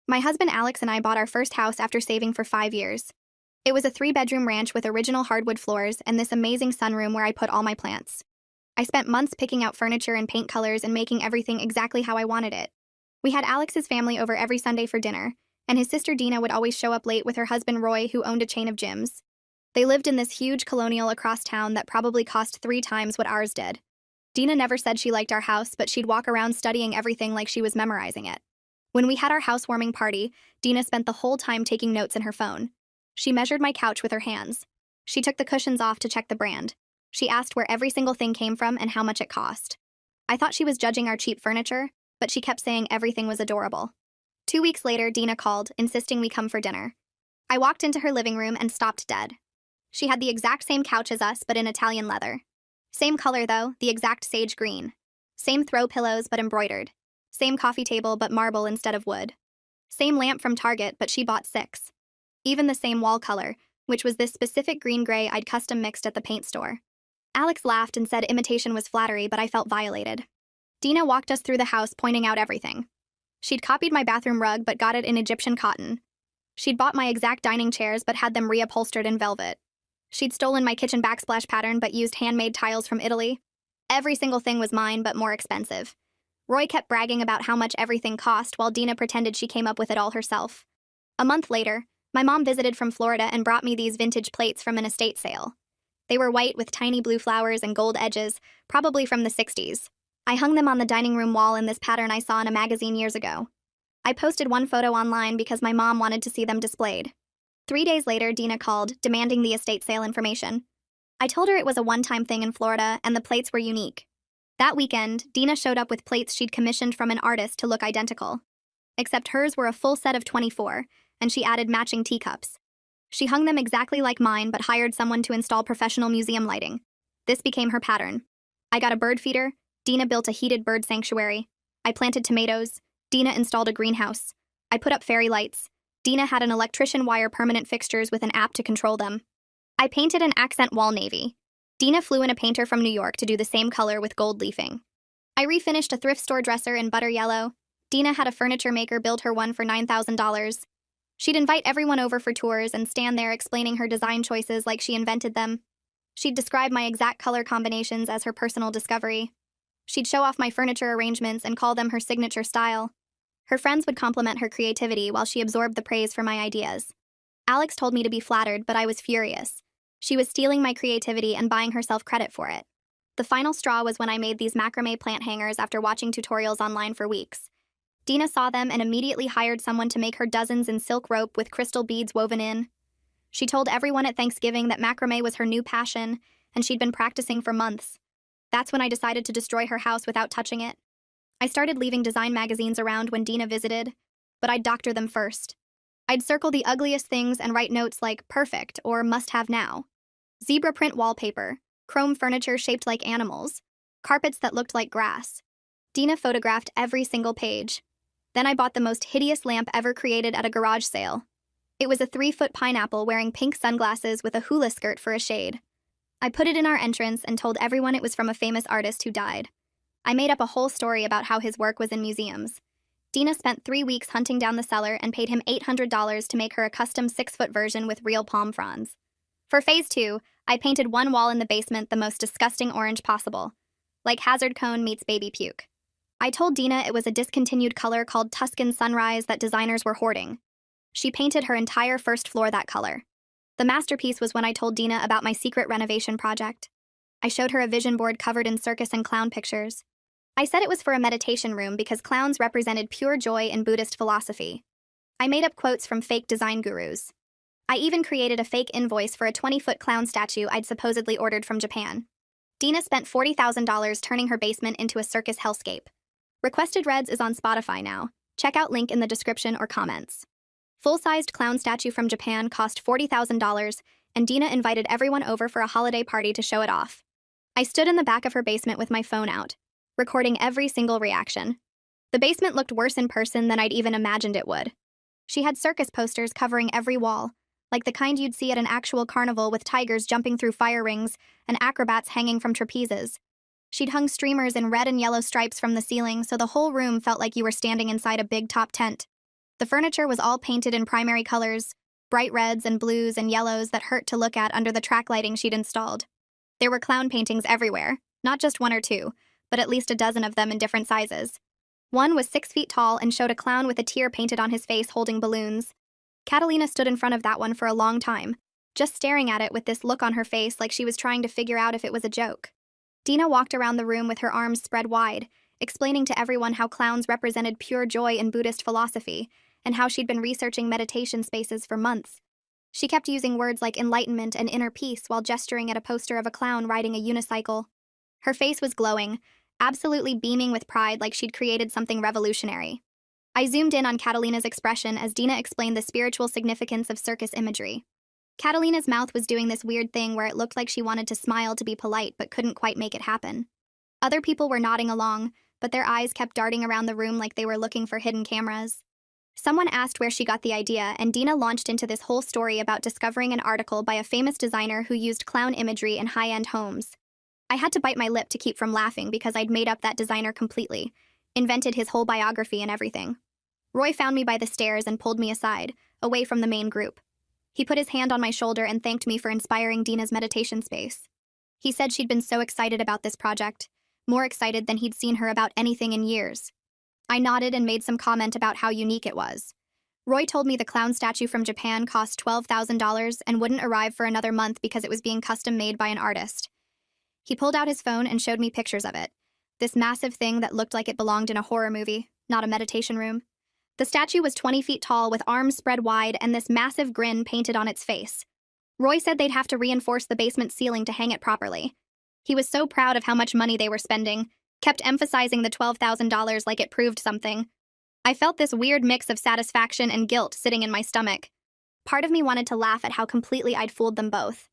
My husband Alex and I bought our first house after saving for 5 years. It was a 3-bedroom ranch with original hardwood floors and this amazing sunroom where I put all my plants. I spent months picking out furniture and paint colors and making everything exactly how I wanted it. We had Alex's family over every Sunday for dinner, and his sister Dina would always show up late with her husband Roy, who owned a chain of gyms. They lived in this huge colonial across town that probably cost 3 times what ours did. Dina never said she liked our house, but she'd walk around studying everything like she was memorizing it. When we had our housewarming party, Dina spent the whole time taking notes in her phone. She measured my couch with her hands. She took the cushions off to check the brand. She asked where every single thing came from and how much it cost. I thought she was judging our cheap furniture, but she kept saying everything was adorable. 2 weeks later, Dina called, insisting we come for dinner. I walked into her living room and stopped dead. She had the exact same couch as us, but in Italian leather. Same color, though, the exact sage green. Same throw pillows, but embroidered. Same coffee table, but marble instead of wood. Same lamp from Target, but she bought 6. Even the same wall color, which was this specific green-gray I'd custom mixed at the paint store. Alex laughed and said imitation was flattery, but I felt violated. Dina walked us through the house, pointing out everything. She'd copied my bathroom rug, but got it in Egyptian cotton. She'd bought my exact dining chairs, but had them reupholstered in velvet. She'd stolen my kitchen backsplash pattern, but used handmade tiles from Italy. Every single thing was mine, but more expensive. Roy kept bragging about how much everything cost, while Dina pretended she came up with it all herself. A month later, my mom visited from Florida and brought me these vintage plates from an estate sale. They were white with tiny blue flowers and gold edges, probably from the 60s. I hung them on the dining room wall in this pattern I saw in a magazine years ago. I posted one photo online because my mom wanted to see them displayed. 3 days later, Dina called, demanding the estate sale information. I told her it was a one-time thing in Florida and the plates were unique. That weekend, Dina showed up with plates she'd commissioned from an artist to look identical. Except hers were a full set of 24, and she added matching teacups. She hung them exactly like mine, but hired someone to install professional museum lighting. This became her pattern. I got a bird feeder, Dina built a heated bird sanctuary. I planted tomatoes, Dina installed a greenhouse. I put up fairy lights. Dina had an electrician wire permanent fixtures with an app to control them. I painted an accent wall navy. Dina flew in a painter from New York to do the same color with gold leafing. I refinished a thrift store dresser in butter yellow. Dina had a furniture maker build her one for $9,000. She'd invite everyone over for tours and stand there explaining her design choices like she invented them. She'd describe my exact color combinations as her personal discovery. She'd show off my furniture arrangements and call them her signature style. Her friends would compliment her creativity while she absorbed the praise for my ideas. Alex told me to be flattered, but I was furious. She was stealing my creativity and buying herself credit for it. The final straw was when I made these macrame plant hangers after watching tutorials online for weeks. Dina saw them and immediately hired someone to make her dozens in silk rope with crystal beads woven in. She told everyone at Thanksgiving that macrame was her new passion, and she'd been practicing for months. That's when I decided to destroy her house without touching it. I started leaving design magazines around when Dina visited, but I'd doctor them first. I'd circle the ugliest things and write notes like perfect or must have now. Zebra print wallpaper, chrome furniture shaped like animals, carpets that looked like grass. Dina photographed every single page. Then I bought the most hideous lamp ever created at a garage sale. It was a 3-foot pineapple wearing pink sunglasses with a hula skirt for a shade. I put it in our entrance and told everyone it was from a famous artist who died. I made up a whole story about how his work was in museums. Dina spent 3 weeks hunting down the seller and paid him $800 to make her a custom 6-foot version with real palm fronds. For phase 2, I painted one wall in the basement the most disgusting orange possible, like hazard cone meets baby puke. I told Dina it was a discontinued color called Tuscan Sunrise that designers were hoarding. She painted her entire first floor that color. The masterpiece was when I told Dina about my secret renovation project. I showed her a vision board covered in circus and clown pictures. I said it was for a meditation room because clowns represented pure joy in Buddhist philosophy. I made up quotes from fake design gurus. I even created a fake invoice for a 20-foot clown statue I'd supposedly ordered from Japan. Dina spent $40,000 turning her basement into a circus hellscape. Requested Reds is on Spotify now. Check out link in the description or comments. Full-sized clown statue from Japan cost $40,000, and Dina invited everyone over for a holiday party to show it off. I stood in the back of her basement with my phone out, recording every single reaction. The basement looked worse in person than I'd even imagined it would. She had circus posters covering every wall, like the kind you'd see at an actual carnival with tigers jumping through fire rings and acrobats hanging from trapezes. She'd hung streamers in red and yellow stripes from the ceiling so the whole room felt like you were standing inside a big top tent. The furniture was all painted in primary colors, bright reds and blues and yellows that hurt to look at under the track lighting she'd installed. There were clown paintings everywhere, not just one or two, but at least a dozen of them in different sizes. One was 6 feet tall and showed a clown with a tear painted on his face holding balloons. Catalina stood in front of that one for a long time, just staring at it with this look on her face like she was trying to figure out if it was a joke. Dina walked around the room with her arms spread wide, explaining to everyone how clowns represented pure joy in Buddhist philosophy, and how she'd been researching meditation spaces for months. She kept using words like enlightenment and inner peace while gesturing at a poster of a clown riding a unicycle. Her face was glowing, absolutely beaming with pride like she'd created something revolutionary. I zoomed in on Catalina's expression as Dina explained the spiritual significance of circus imagery. Catalina's mouth was doing this weird thing where it looked like she wanted to smile to be polite but couldn't quite make it happen. Other people were nodding along, but their eyes kept darting around the room like they were looking for hidden cameras. Someone asked where she got the idea, and Dina launched into this whole story about discovering an article by a famous designer who used clown imagery in high-end homes. I had to bite my lip to keep from laughing because I'd made up that designer completely, invented his whole biography and everything. Roy found me by the stairs and pulled me aside, away from the main group. He put his hand on my shoulder and thanked me for inspiring Dina's meditation space. He said she'd been so excited about this project, more excited than he'd seen her about anything in years. I nodded and made some comment about how unique it was. Roy told me the clown statue from Japan cost $12,000 and wouldn't arrive for another month because it was being custom-made by an artist. He pulled out his phone and showed me pictures of it. This massive thing that looked like it belonged in a horror movie, not a meditation room. The statue was 20 feet tall with arms spread wide and this massive grin painted on its face. Roy said they'd have to reinforce the basement ceiling to hang it properly. He was so proud of how much money they were spending, kept emphasizing the $12,000 like it proved something. I felt this weird mix of satisfaction and guilt sitting in my stomach. Part of me wanted to laugh at how completely I'd fooled them both.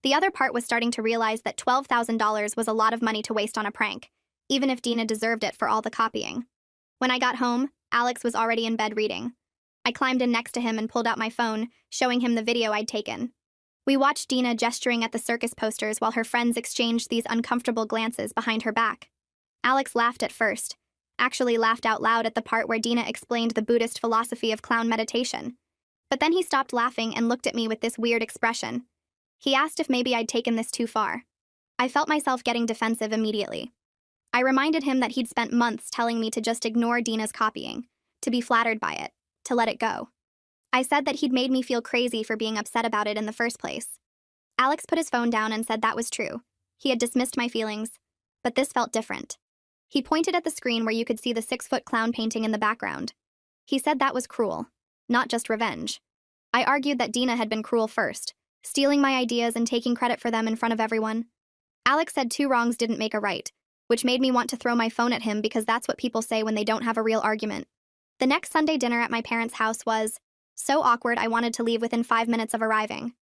The other part was starting to realize that $12,000 was a lot of money to waste on a prank, even if Dina deserved it for all the copying. When I got home, Alex was already in bed reading. I climbed in next to him and pulled out my phone, showing him the video I'd taken. We watched Dina gesturing at the circus posters while her friends exchanged these uncomfortable glances behind her back. Alex laughed at first, actually laughed out loud at the part where Dina explained the Buddhist philosophy of clown meditation. But then he stopped laughing and looked at me with this weird expression. He asked if maybe I'd taken this too far. I felt myself getting defensive immediately. I reminded him that he'd spent months telling me to just ignore Dina's copying, to be flattered by it, to let it go. I said that he'd made me feel crazy for being upset about it in the first place. Alex put his phone down and said that was true. He had dismissed my feelings, but this felt different. He pointed at the screen where you could see the 6-foot clown painting in the background. He said that was cruel, not just revenge. I argued that Dina had been cruel first, stealing my ideas and taking credit for them in front of everyone. Alex said 2 wrongs didn't make a right, which made me want to throw my phone at him because that's what people say when they don't have a real argument. The next Sunday dinner at my parents' house was so awkward I wanted to leave within 5 minutes of arriving.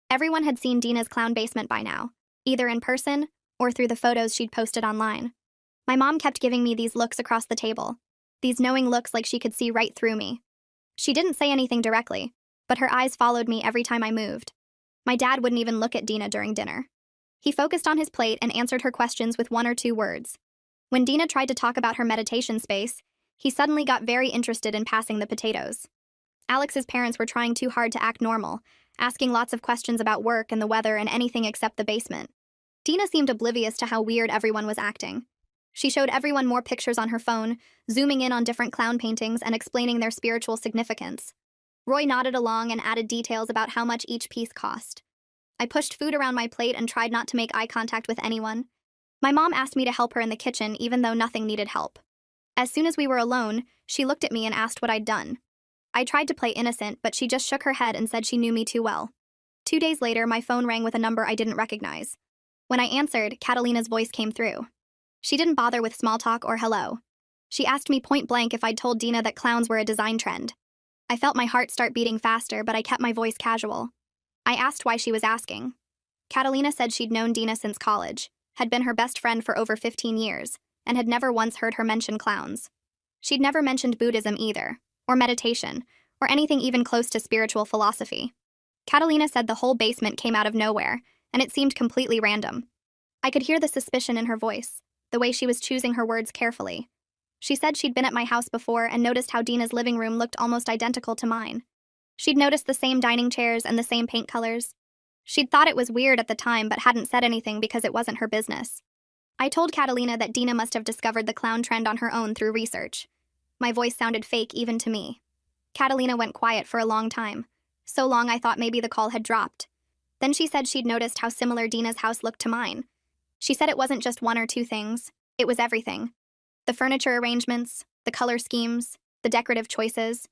Everyone had seen Dina's clown basement by now, either in person or through the photos she'd posted online. My mom kept giving me these looks across the table, these knowing looks like she could see right through me. She didn't say anything directly, but her eyes followed me every time I moved. My dad wouldn't even look at Dina during dinner. He focused on his plate and answered her questions with 1 or 2 words. When Dina tried to talk about her meditation space, he suddenly got very interested in passing the potatoes. Alex's parents were trying too hard to act normal, asking lots of questions about work and the weather and anything except the basement. Dina seemed oblivious to how weird everyone was acting. She showed everyone more pictures on her phone, zooming in on different clown paintings and explaining their spiritual significance. Roy nodded along and added details about how much each piece cost. I pushed food around my plate and tried not to make eye contact with anyone. My mom asked me to help her in the kitchen even though nothing needed help. As soon as we were alone, she looked at me and asked what I'd done. I tried to play innocent, but she just shook her head and said she knew me too well. 2 days later, my phone rang with a number I didn't recognize. When I answered, Catalina's voice came through. She didn't bother with small talk or hello. She asked me point blank if I'd told Dina that clowns were a design trend. I felt my heart start beating faster, but I kept my voice casual. I asked why she was asking. Catalina said she'd known Dina since college, had been her best friend for over 15 years, and had never once heard her mention clowns. She'd never mentioned Buddhism either, or meditation, or anything even close to spiritual philosophy. Catalina said the whole basement came out of nowhere, and it seemed completely random. I could hear the suspicion in her voice, the way she was choosing her words carefully. She said she'd been at my house before and noticed how Dina's living room looked almost identical to mine. She'd noticed the same dining chairs and the same paint colors. She'd thought it was weird at the time but hadn't said anything because it wasn't her business. I told Catalina that Dina must have discovered the clown trend on her own through research. My voice sounded fake even to me. Catalina went quiet for a long time. So long I thought maybe the call had dropped. Then she said she'd noticed how similar Dina's house looked to mine. She said it wasn't just one or two things, it was everything. The furniture arrangements, the color schemes, the decorative choices.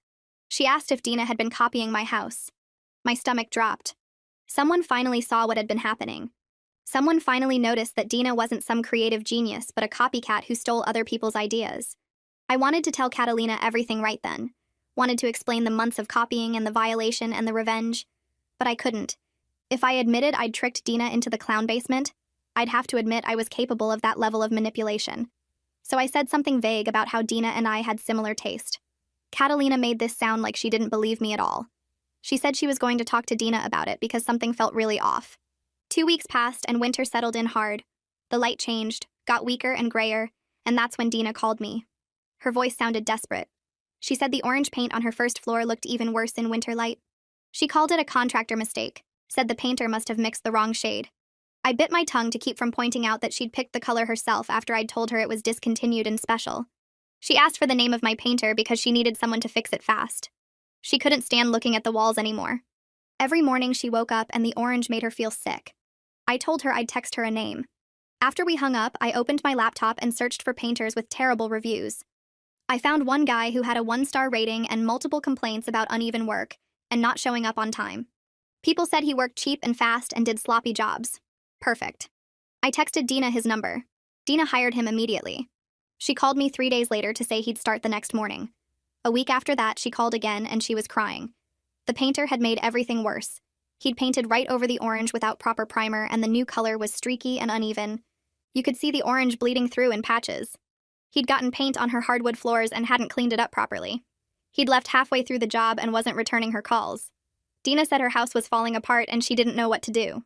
She asked if Dina had been copying my house. My stomach dropped. Someone finally saw what had been happening. Someone finally noticed that Dina wasn't some creative genius but a copycat who stole other people's ideas. I wanted to tell Catalina everything right then. Wanted to explain the months of copying and the violation and the revenge. But I couldn't. If I admitted I'd tricked Dina into the clown basement, I'd have to admit I was capable of that level of manipulation. So I said something vague about how Dina and I had similar taste. Catalina made this sound like she didn't believe me at all. She said she was going to talk to Dina about it because something felt really off. 2 weeks passed and winter settled in hard. The light changed, got weaker and grayer, and that's when Dina called me. Her voice sounded desperate. She said the orange paint on her first floor looked even worse in winter light. She called it a contractor mistake, said the painter must have mixed the wrong shade. I bit my tongue to keep from pointing out that she'd picked the color herself after I'd told her it was discontinued and special. She asked for the name of my painter because she needed someone to fix it fast. She couldn't stand looking at the walls anymore. Every morning she woke up and the orange made her feel sick. I told her I'd text her a name. After we hung up, I opened my laptop and searched for painters with terrible reviews. I found one guy who had a 1-star rating and multiple complaints about uneven work and not showing up on time. People said he worked cheap and fast and did sloppy jobs. Perfect. I texted Dina his number. Dina hired him immediately. She called me 3 days later to say he'd start the next morning. A week after that, she called again and she was crying. The painter had made everything worse. He'd painted right over the orange without proper primer and the new color was streaky and uneven. You could see the orange bleeding through in patches. He'd gotten paint on her hardwood floors and hadn't cleaned it up properly. He'd left halfway through the job and wasn't returning her calls. Dina said her house was falling apart and she didn't know what to do.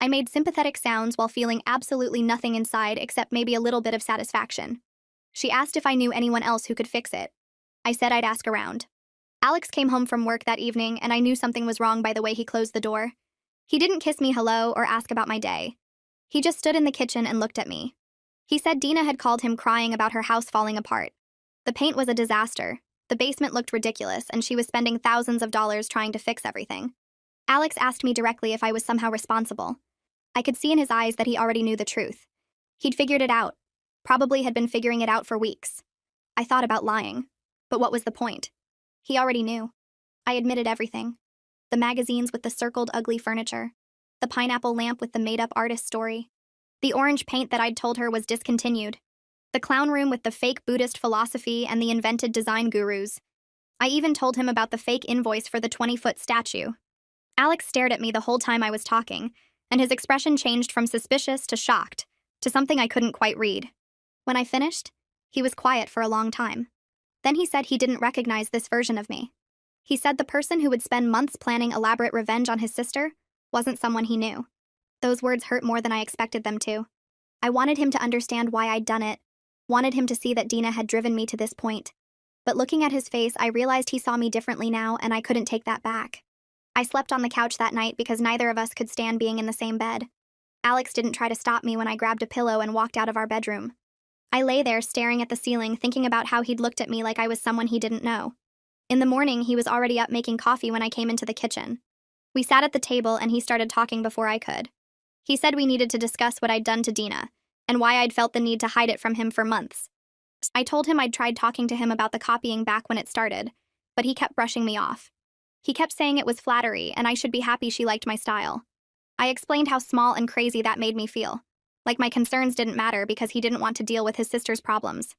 I made sympathetic sounds while feeling absolutely nothing inside except maybe a little bit of satisfaction. She asked if I knew anyone else who could fix it. I said I'd ask around. Alex came home from work that evening and I knew something was wrong by the way he closed the door. He didn't kiss me hello or ask about my day. He just stood in the kitchen and looked at me. He said Dina had called him crying about her house falling apart. The paint was a disaster. The basement looked ridiculous and she was spending thousands of dollars trying to fix everything. Alex asked me directly if I was somehow responsible. I could see in his eyes that he already knew the truth. He'd figured it out. Probably had been figuring it out for weeks. I thought about lying. But what was the point? He already knew. I admitted everything. The magazines with the circled ugly furniture. The pineapple lamp with the made-up artist story. The orange paint that I'd told her was discontinued. The clown room with the fake Buddhist philosophy and the invented design gurus. I even told him about the fake invoice for the 20-foot statue. Alex stared at me the whole time I was talking, and his expression changed from suspicious to shocked, to something I couldn't quite read. When I finished, he was quiet for a long time. Then he said he didn't recognize this version of me. He said the person who would spend months planning elaborate revenge on his sister wasn't someone he knew. Those words hurt more than I expected them to. I wanted him to understand why I'd done it, wanted him to see that Dina had driven me to this point. But looking at his face, I realized he saw me differently now, and I couldn't take that back. I slept on the couch that night because neither of us could stand being in the same bed. Alex didn't try to stop me when I grabbed a pillow and walked out of our bedroom. I lay there staring at the ceiling, thinking about how he'd looked at me like I was someone he didn't know. In the morning, he was already up making coffee when I came into the kitchen. We sat at the table and he started talking before I could. He said we needed to discuss what I'd done to Dina, and why I'd felt the need to hide it from him for months. I told him I'd tried talking to him about the copying back when it started, but he kept brushing me off. He kept saying it was flattery and I should be happy she liked my style. I explained how small and crazy that made me feel. Like my concerns didn't matter because he didn't want to deal with his sister's problems.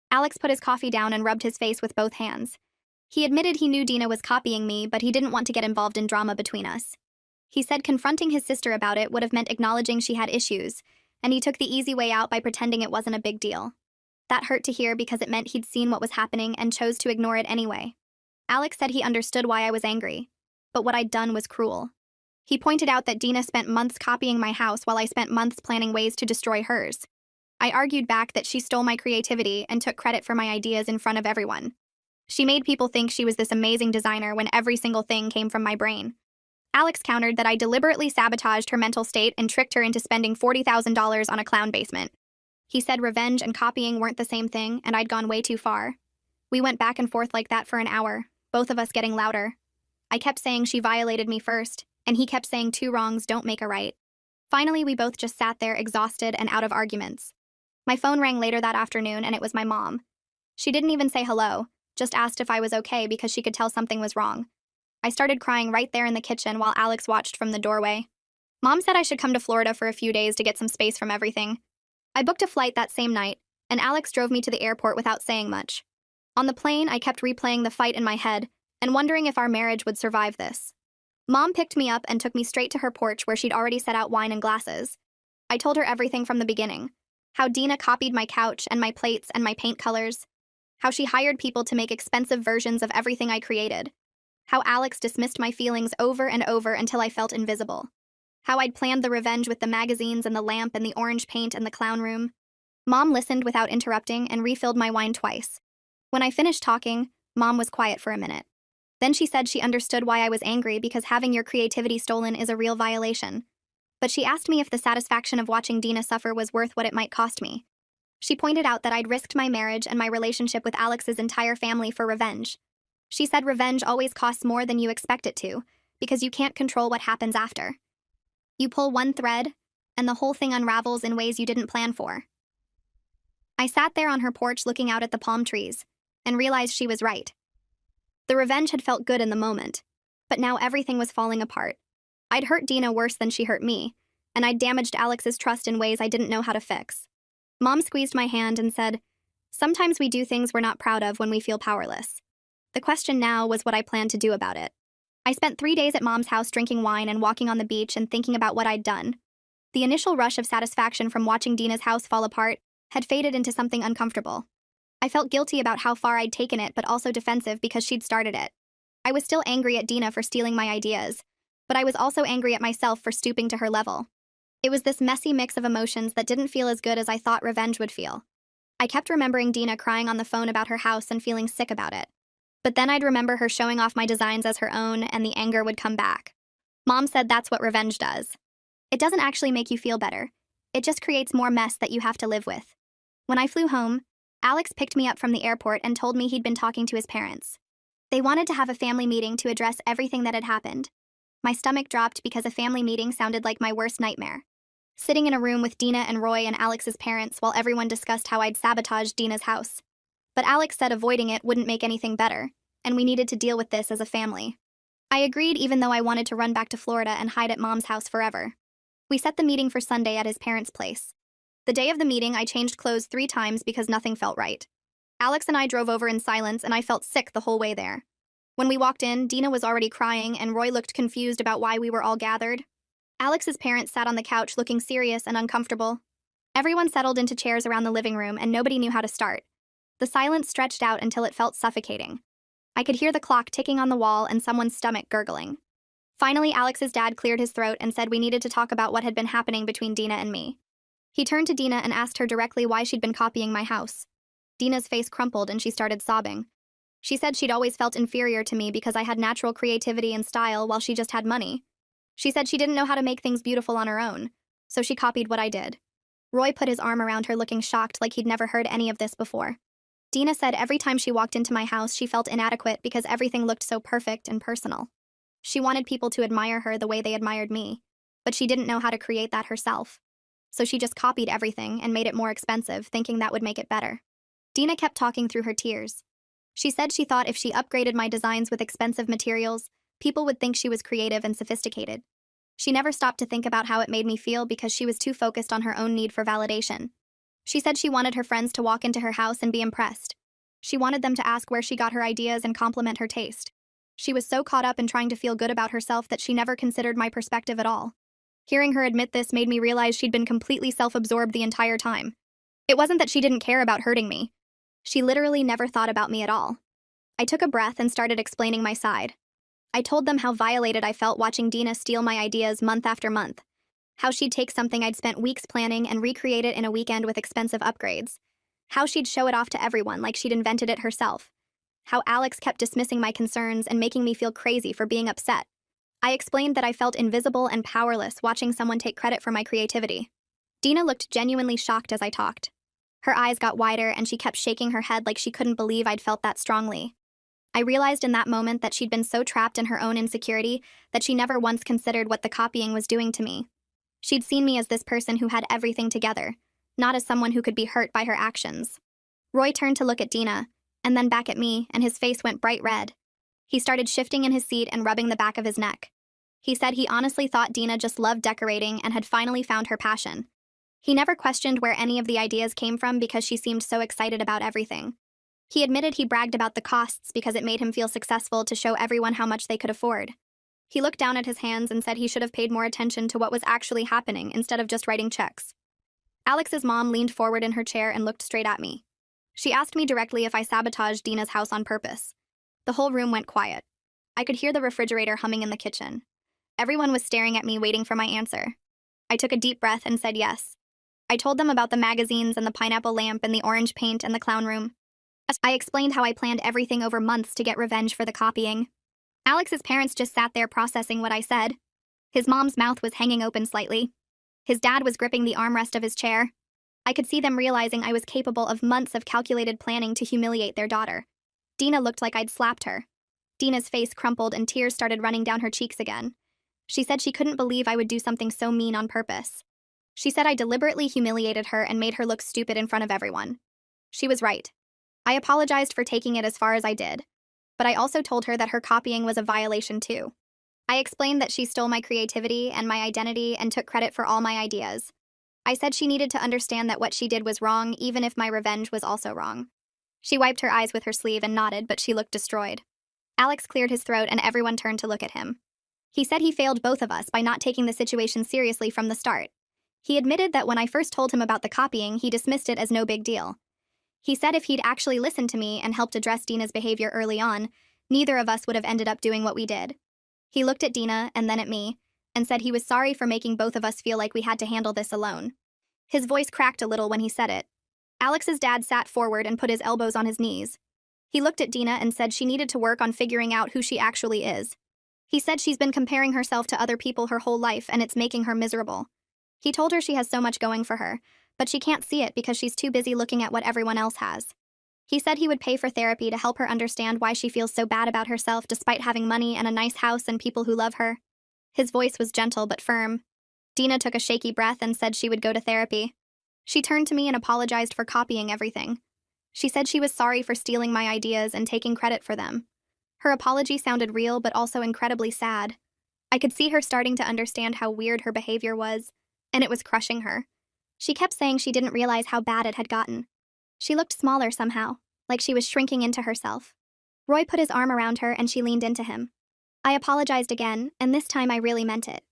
Alex put his coffee down and rubbed his face with both hands. He admitted he knew Dina was copying me, but he didn't want to get involved in drama between us. He said confronting his sister about it would have meant acknowledging she had issues, and he took the easy way out by pretending it wasn't a big deal. That hurt to hear because it meant he'd seen what was happening and chose to ignore it anyway. Alex said he understood why I was angry, but what I'd done was cruel. He pointed out that Dina spent months copying my house while I spent months planning ways to destroy hers. I argued back that she stole my creativity and took credit for my ideas in front of everyone. She made people think she was this amazing designer when every single thing came from my brain. Alex countered that I deliberately sabotaged her mental state and tricked her into spending $40,000 on a clown basement. He said revenge and copying weren't the same thing, and I'd gone way too far. We went back and forth like that for an hour, both of us getting louder. I kept saying she violated me first, and he kept saying two wrongs don't make a right. Finally, we both just sat there exhausted and out of arguments. My phone rang later that afternoon, and it was my mom. She didn't even say hello, just asked if I was okay because she could tell something was wrong. I started crying right there in the kitchen while Alex watched from the doorway. Mom said I should come to Florida for a few days to get some space from everything. I booked a flight that same night, and Alex drove me to the airport without saying much. On the plane, I kept replaying the fight in my head and wondering if our marriage would survive this. Mom picked me up and took me straight to her porch where she'd already set out wine and glasses. I told her everything from the beginning. How Dina copied my couch and my plates and my paint colors. How she hired people to make expensive versions of everything I created. How Alex dismissed my feelings over and over until I felt invisible. How I'd planned the revenge with the magazines and the lamp and the orange paint and the clown room. Mom listened without interrupting and refilled my wine twice. When I finished talking, Mom was quiet for a minute. Then she said she understood why I was angry because having your creativity stolen is a real violation. But she asked me if the satisfaction of watching Dina suffer was worth what it might cost me. She pointed out that I'd risked my marriage and my relationship with Alex's entire family for revenge. She said revenge always costs more than you expect it to, because you can't control what happens after. You pull one thread, and the whole thing unravels in ways you didn't plan for. I sat there on her porch looking out at the palm trees, and realized she was right. The revenge had felt good in the moment, but now everything was falling apart. I'd hurt Dina worse than she hurt me, and I'd damaged Alex's trust in ways I didn't know how to fix. Mom squeezed my hand and said, "Sometimes we do things we're not proud of when we feel powerless." The question now was what I planned to do about it. I spent 3 days at Mom's house drinking wine and walking on the beach and thinking about what I'd done. The initial rush of satisfaction from watching Dina's house fall apart had faded into something uncomfortable. I felt guilty about how far I'd taken it, but also defensive because she'd started it. I was still angry at Dina for stealing my ideas, but I was also angry at myself for stooping to her level. It was this messy mix of emotions that didn't feel as good as I thought revenge would feel. I kept remembering Dina crying on the phone about her house and feeling sick about it. But then I'd remember her showing off my designs as her own, and the anger would come back. Mom said that's what revenge does. It doesn't actually make you feel better. It just creates more mess that you have to live with. When I flew home, Alex picked me up from the airport and told me he'd been talking to his parents. They wanted to have a family meeting to address everything that had happened. My stomach dropped because a family meeting sounded like my worst nightmare. Sitting in a room with Dina and Roy and Alex's parents while everyone discussed how I'd sabotaged Dina's house. But Alex said avoiding it wouldn't make anything better, and we needed to deal with this as a family. I agreed even though I wanted to run back to Florida and hide at Mom's house forever. We set the meeting for Sunday at his parents' place. The day of the meeting, I changed clothes 3 times because nothing felt right. Alex and I drove over in silence, and I felt sick the whole way there. When we walked in, Dina was already crying, and Roy looked confused about why we were all gathered. Alex's parents sat on the couch looking serious and uncomfortable. Everyone settled into chairs around the living room, and nobody knew how to start. The silence stretched out until it felt suffocating. I could hear the clock ticking on the wall and someone's stomach gurgling. Finally, Alex's dad cleared his throat and said we needed to talk about what had been happening between Dina and me. He turned to Dina and asked her directly why she'd been copying my house. Dina's face crumpled and she started sobbing. She said she'd always felt inferior to me because I had natural creativity and style while she just had money. She said she didn't know how to make things beautiful on her own, so she copied what I did. Roy put his arm around her looking shocked like he'd never heard any of this before. Dina said every time she walked into my house she felt inadequate because everything looked so perfect and personal. She wanted people to admire her the way they admired me, but she didn't know how to create that herself. So she just copied everything and made it more expensive, thinking that would make it better. Dina kept talking through her tears. She said she thought if she upgraded my designs with expensive materials, people would think she was creative and sophisticated. She never stopped to think about how it made me feel because she was too focused on her own need for validation. She said she wanted her friends to walk into her house and be impressed. She wanted them to ask where she got her ideas and compliment her taste. She was so caught up in trying to feel good about herself that she never considered my perspective at all. Hearing her admit this made me realize she'd been completely self-absorbed the entire time. It wasn't that she didn't care about hurting me. She literally never thought about me at all. I took a breath and started explaining my side. I told them how violated I felt watching Dina steal my ideas month after month, How she'd take something I'd spent weeks planning and recreate it in a weekend with expensive upgrades. How she'd show it off to everyone like she'd invented it herself. How Alex kept dismissing my concerns and making me feel crazy for being upset. I explained that I felt invisible and powerless watching someone take credit for my creativity. Dina looked genuinely shocked as I talked. Her eyes got wider and she kept shaking her head like she couldn't believe I'd felt that strongly. I realized in that moment that she'd been so trapped in her own insecurity that she never once considered what the copying was doing to me. She'd seen me as this person who had everything together, not as someone who could be hurt by her actions. Roy turned to look at Dina, and then back at me, and his face went bright red. He started shifting in his seat and rubbing the back of his neck. He said he honestly thought Dina just loved decorating and had finally found her passion. He never questioned where any of the ideas came from because she seemed so excited about everything. He admitted he bragged about the costs because it made him feel successful to show everyone how much they could afford. He looked down at his hands and said he should have paid more attention to what was actually happening instead of just writing checks. Alex's mom leaned forward in her chair and looked straight at me. She asked me directly if I sabotaged Dina's house on purpose. The whole room went quiet. I could hear the refrigerator humming in the kitchen. Everyone was staring at me, waiting for my answer. I took a deep breath and said yes. I told them about the magazines and the pineapple lamp and the orange paint and the clown room. I explained how I planned everything over months to get revenge for the copying. Alex's parents just sat there processing what I said. His mom's mouth was hanging open slightly. His dad was gripping the armrest of his chair. I could see them realizing I was capable of months of calculated planning to humiliate their daughter. Dina looked like I'd slapped her. Dina's face crumpled and tears started running down her cheeks again. She said she couldn't believe I would do something so mean on purpose. She said I deliberately humiliated her and made her look stupid in front of everyone. She was right. I apologized for taking it as far as I did, but I also told her that her copying was a violation too. I explained that she stole my creativity and my identity and took credit for all my ideas. I said she needed to understand that what she did was wrong, even if my revenge was also wrong. She wiped her eyes with her sleeve and nodded, but she looked destroyed. Alex cleared his throat and everyone turned to look at him. He said he failed both of us by not taking the situation seriously from the start. He admitted that when I first told him about the copying, he dismissed it as no big deal. He said if he'd actually listened to me and helped address Dina's behavior early on, neither of us would have ended up doing what we did. He looked at Dina and then at me, and said he was sorry for making both of us feel like we had to handle this alone. His voice cracked a little when he said it. Alex's dad sat forward and put his elbows on his knees. He looked at Dina and said she needed to work on figuring out who she actually is. He said she's been comparing herself to other people her whole life and it's making her miserable. He told her she has so much going for her, but she can't see it because she's too busy looking at what everyone else has. He said he would pay for therapy to help her understand why she feels so bad about herself despite having money and a nice house and people who love her. His voice was gentle but firm. Dina took a shaky breath and said she would go to therapy. She turned to me and apologized for copying everything. She said she was sorry for stealing my ideas and taking credit for them. Her apology sounded real but also incredibly sad. I could see her starting to understand how weird her behavior was, and it was crushing her. She kept saying she didn't realize how bad it had gotten. She looked smaller somehow, like she was shrinking into herself. Roy put his arm around her and she leaned into him. I apologized again, and this time I really meant it.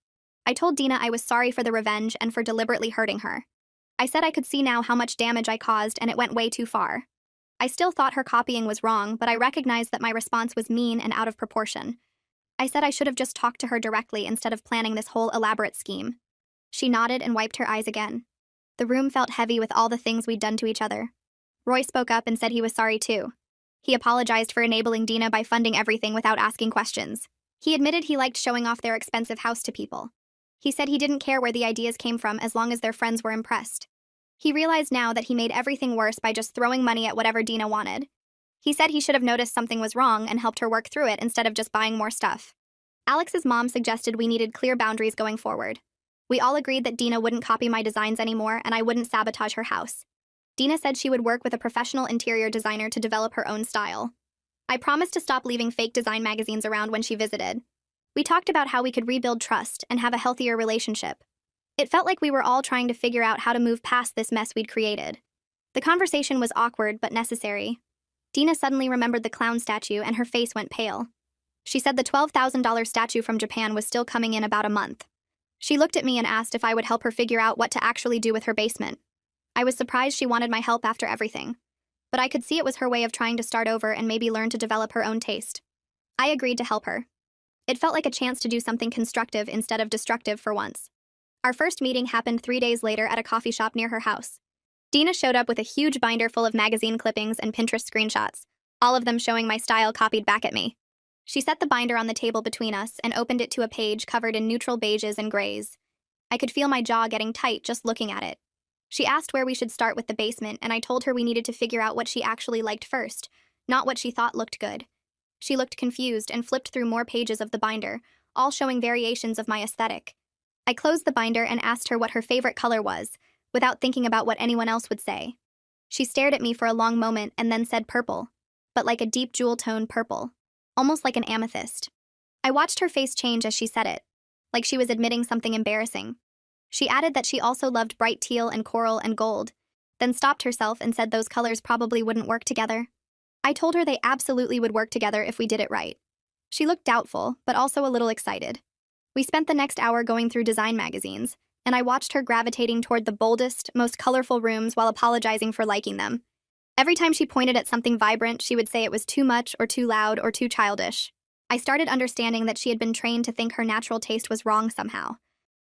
I told Dina I was sorry for the revenge and for deliberately hurting her. I said I could see now how much damage I caused and it went way too far. I still thought her copying was wrong, but I recognized that my response was mean and out of proportion. I said I should have just talked to her directly instead of planning this whole elaborate scheme. She nodded and wiped her eyes again. The room felt heavy with all the things we'd done to each other. Roy spoke up and said he was sorry too. He apologized for enabling Dina by funding everything without asking questions. He admitted he liked showing off their expensive house to people. He said he didn't care where the ideas came from as long as their friends were impressed. He realized now that he made everything worse by just throwing money at whatever Dina wanted. He said he should have noticed something was wrong and helped her work through it instead of just buying more stuff. Alex's mom suggested we needed clear boundaries going forward. We all agreed that Dina wouldn't copy my designs anymore and I wouldn't sabotage her house. Dina said she would work with a professional interior designer to develop her own style. I promised to stop leaving fake design magazines around when she visited. We talked about how we could rebuild trust and have a healthier relationship. It felt like we were all trying to figure out how to move past this mess we'd created. The conversation was awkward but necessary. Dina suddenly remembered the clown statue and her face went pale. She said the $12,000 statue from Japan was still coming in about a month. She looked at me and asked if I would help her figure out what to actually do with her basement. I was surprised she wanted my help after everything, but I could see it was her way of trying to start over and maybe learn to develop her own taste. I agreed to help her. It felt like a chance to do something constructive instead of destructive for once. Our first meeting happened 3 days later at a coffee shop near her house. Dina showed up with a huge binder full of magazine clippings and Pinterest screenshots, all of them showing my style copied back at me. She set the binder on the table between us and opened it to a page covered in neutral beiges and grays. I could feel my jaw getting tight just looking at it. She asked where we should start with the basement, and I told her we needed to figure out what she actually liked first, not what she thought looked good. She looked confused and flipped through more pages of the binder, all showing variations of my aesthetic. I closed the binder and asked her what her favorite color was, without thinking about what anyone else would say. She stared at me for a long moment and then said purple, but like a deep jewel tone purple, almost like an amethyst. I watched her face change as she said it, like she was admitting something embarrassing. She added that she also loved bright teal and coral and gold, then stopped herself and said those colors probably wouldn't work together. I told her they absolutely would work together if we did it right. She looked doubtful, but also a little excited. We spent the next hour going through design magazines, and I watched her gravitating toward the boldest, most colorful rooms while apologizing for liking them. Every time she pointed at something vibrant, she would say it was too much or too loud or too childish. I started understanding that she had been trained to think her natural taste was wrong somehow.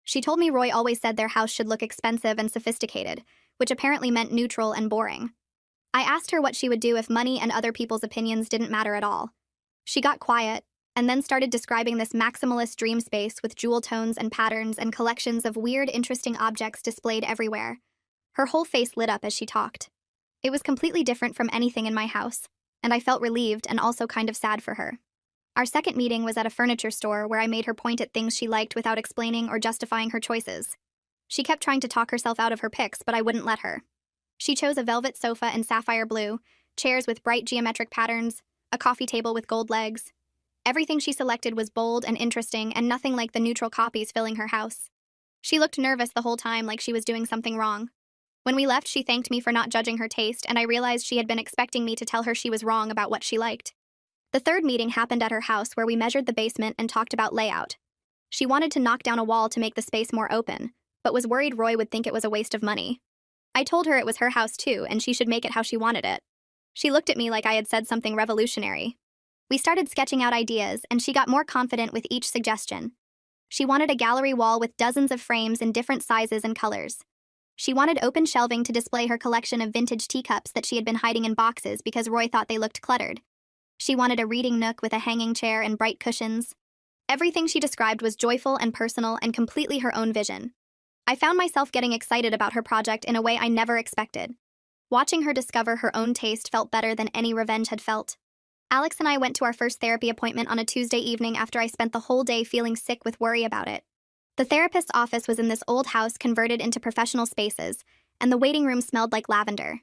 She told me Roy always said their house should look expensive and sophisticated, which apparently meant neutral and boring. I asked her what she would do if money and other people's opinions didn't matter at all. She got quiet, and then started describing this maximalist dream space with jewel tones and patterns and collections of weird, interesting objects displayed everywhere. Her whole face lit up as she talked. It was completely different from anything in my house, and I felt relieved and also kind of sad for her. Our second meeting was at a furniture store where I made her point at things she liked without explaining or justifying her choices. She kept trying to talk herself out of her picks, but I wouldn't let her. She chose a velvet sofa in sapphire blue, chairs with bright geometric patterns, a coffee table with gold legs. Everything she selected was bold and interesting and nothing like the neutral copies filling her house. She looked nervous the whole time, like she was doing something wrong. When we left, she thanked me for not judging her taste, and I realized she had been expecting me to tell her she was wrong about what she liked. The third meeting happened at her house where we measured the basement and talked about layout. She wanted to knock down a wall to make the space more open, but was worried Roy would think it was a waste of money. I told her it was her house too, and she should make it how she wanted it. She looked at me like I had said something revolutionary. We started sketching out ideas, and she got more confident with each suggestion. She wanted a gallery wall with dozens of frames in different sizes and colors. She wanted open shelving to display her collection of vintage teacups that she had been hiding in boxes because Roy thought they looked cluttered. She wanted a reading nook with a hanging chair and bright cushions. Everything she described was joyful and personal and completely her own vision. I found myself getting excited about her project in a way I never expected. Watching her discover her own taste felt better than any revenge had felt. Alex and I went to our first therapy appointment on a Tuesday evening after I spent the whole day feeling sick with worry about it. The therapist's office was in this old house converted into professional spaces, and the waiting room smelled like lavender.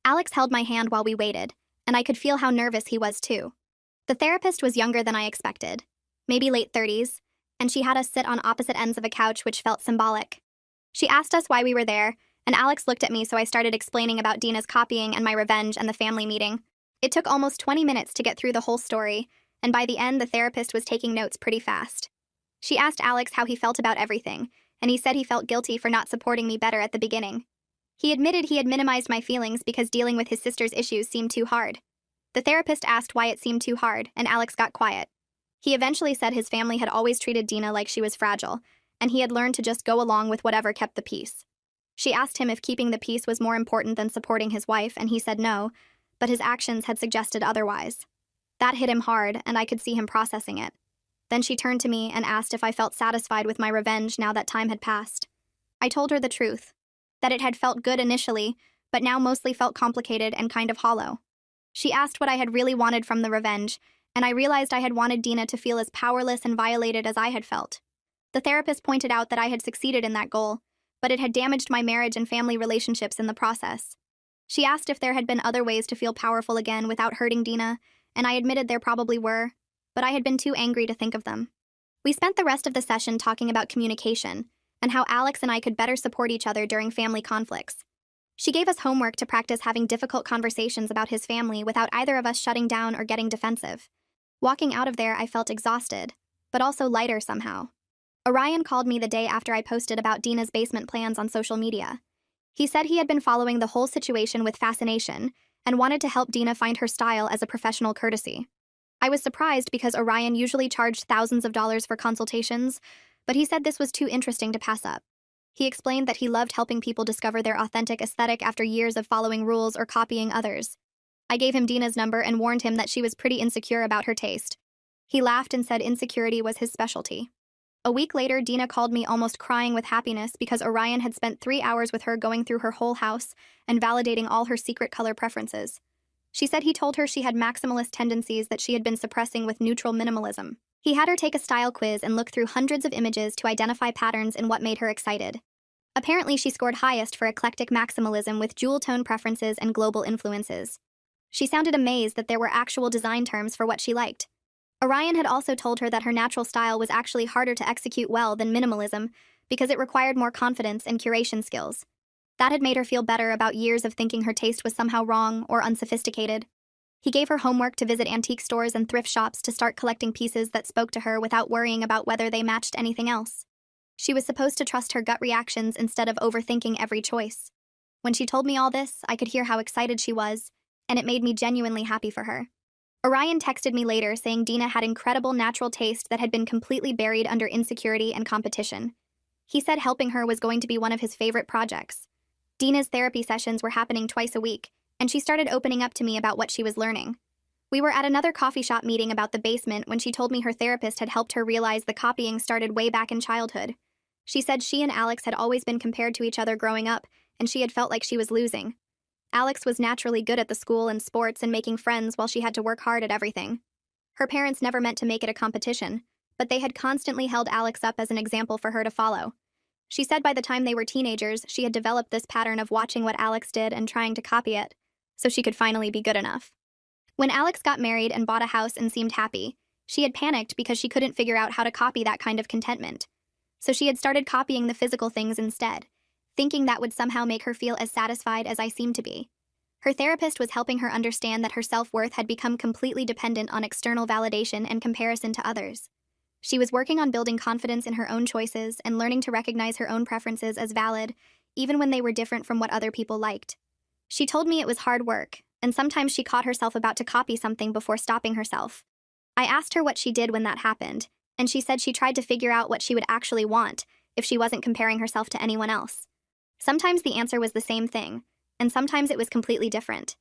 Alex held my hand while we waited, and I could feel how nervous he was too. The therapist was younger than I expected, maybe late 30s, and she had us sit on opposite ends of a couch, which felt symbolic. She asked us why we were there, and Alex looked at me, so I started explaining about Dina's copying and my revenge and the family meeting. It took almost 20 minutes to get through the whole story, and by the end the therapist was taking notes pretty fast. She asked Alex how he felt about everything, and he said he felt guilty for not supporting me better at the beginning. He admitted he had minimized my feelings because dealing with his sister's issues seemed too hard. The therapist asked why it seemed too hard, and Alex got quiet. He eventually said his family had always treated Dina like she was fragile, and he had learned to just go along with whatever kept the peace. She asked him if keeping the peace was more important than supporting his wife, and he said no, but his actions had suggested otherwise. That hit him hard, and I could see him processing it. Then she turned to me and asked if I felt satisfied with my revenge now that time had passed. I told her the truth, that it had felt good initially, but now mostly felt complicated and kind of hollow. She asked what I had really wanted from the revenge, and I realized I had wanted Dina to feel as powerless and violated as I had felt. The therapist pointed out that I had succeeded in that goal, but it had damaged my marriage and family relationships in the process. She asked if there had been other ways to feel powerful again without hurting Dina, and I admitted there probably were, but I had been too angry to think of them. We spent the rest of the session talking about communication, and how Alex and I could better support each other during family conflicts. She gave us homework to practice having difficult conversations about his family without either of us shutting down or getting defensive. Walking out of there, I felt exhausted, but also lighter somehow. Orion called me the day after I posted about Dina's basement plans on social media. He said he had been following the whole situation with fascination and wanted to help Dina find her style as a professional courtesy. I was surprised because Orion usually charged thousands of dollars for consultations, but he said this was too interesting to pass up. He explained that he loved helping people discover their authentic aesthetic after years of following rules or copying others. I gave him Dina's number and warned him that she was pretty insecure about her taste. He laughed and said insecurity was his specialty. A week later, Dina called me almost crying with happiness because Orion had spent 3 hours with her going through her whole house and validating all her secret color preferences. She said he told her she had maximalist tendencies that she had been suppressing with neutral minimalism. He had her take a style quiz and look through hundreds of images to identify patterns in what made her excited. Apparently, she scored highest for eclectic maximalism with jewel tone preferences and global influences. She sounded amazed that there were actual design terms for what she liked. Orion had also told her that her natural style was actually harder to execute well than minimalism because it required more confidence and curation skills. That had made her feel better about years of thinking her taste was somehow wrong or unsophisticated. He gave her homework to visit antique stores and thrift shops to start collecting pieces that spoke to her without worrying about whether they matched anything else. She was supposed to trust her gut reactions instead of overthinking every choice. When she told me all this, I could hear how excited she was, and it made me genuinely happy for her. Orion texted me later saying Dina had incredible natural taste that had been completely buried under insecurity and competition. He said helping her was going to be one of his favorite projects. Dina's therapy sessions were happening twice a week, and she started opening up to me about what she was learning. We were at another coffee shop meeting about the basement when she told me her therapist had helped her realize the copying started way back in childhood. She said she and Alex had always been compared to each other growing up, and she had felt like she was losing. Alex was naturally good at the school and sports and making friends while she had to work hard at everything. Her parents never meant to make it a competition, but they had constantly held Alex up as an example for her to follow. She said by the time they were teenagers, she had developed this pattern of watching what Alex did and trying to copy it, so she could finally be good enough. When Alex got married and bought a house and seemed happy, she had panicked because she couldn't figure out how to copy that kind of contentment. So she had started copying the physical things instead, thinking that would somehow make her feel as satisfied as I seemed to be. Her therapist was helping her understand that her self-worth had become completely dependent on external validation and comparison to others. She was working on building confidence in her own choices and learning to recognize her own preferences as valid, even when they were different from what other people liked. She told me it was hard work, and sometimes she caught herself about to copy something before stopping herself. I asked her what she did when that happened, and she said she tried to figure out what she would actually want if she wasn't comparing herself to anyone else. Sometimes the answer was the same thing, and sometimes it was completely different.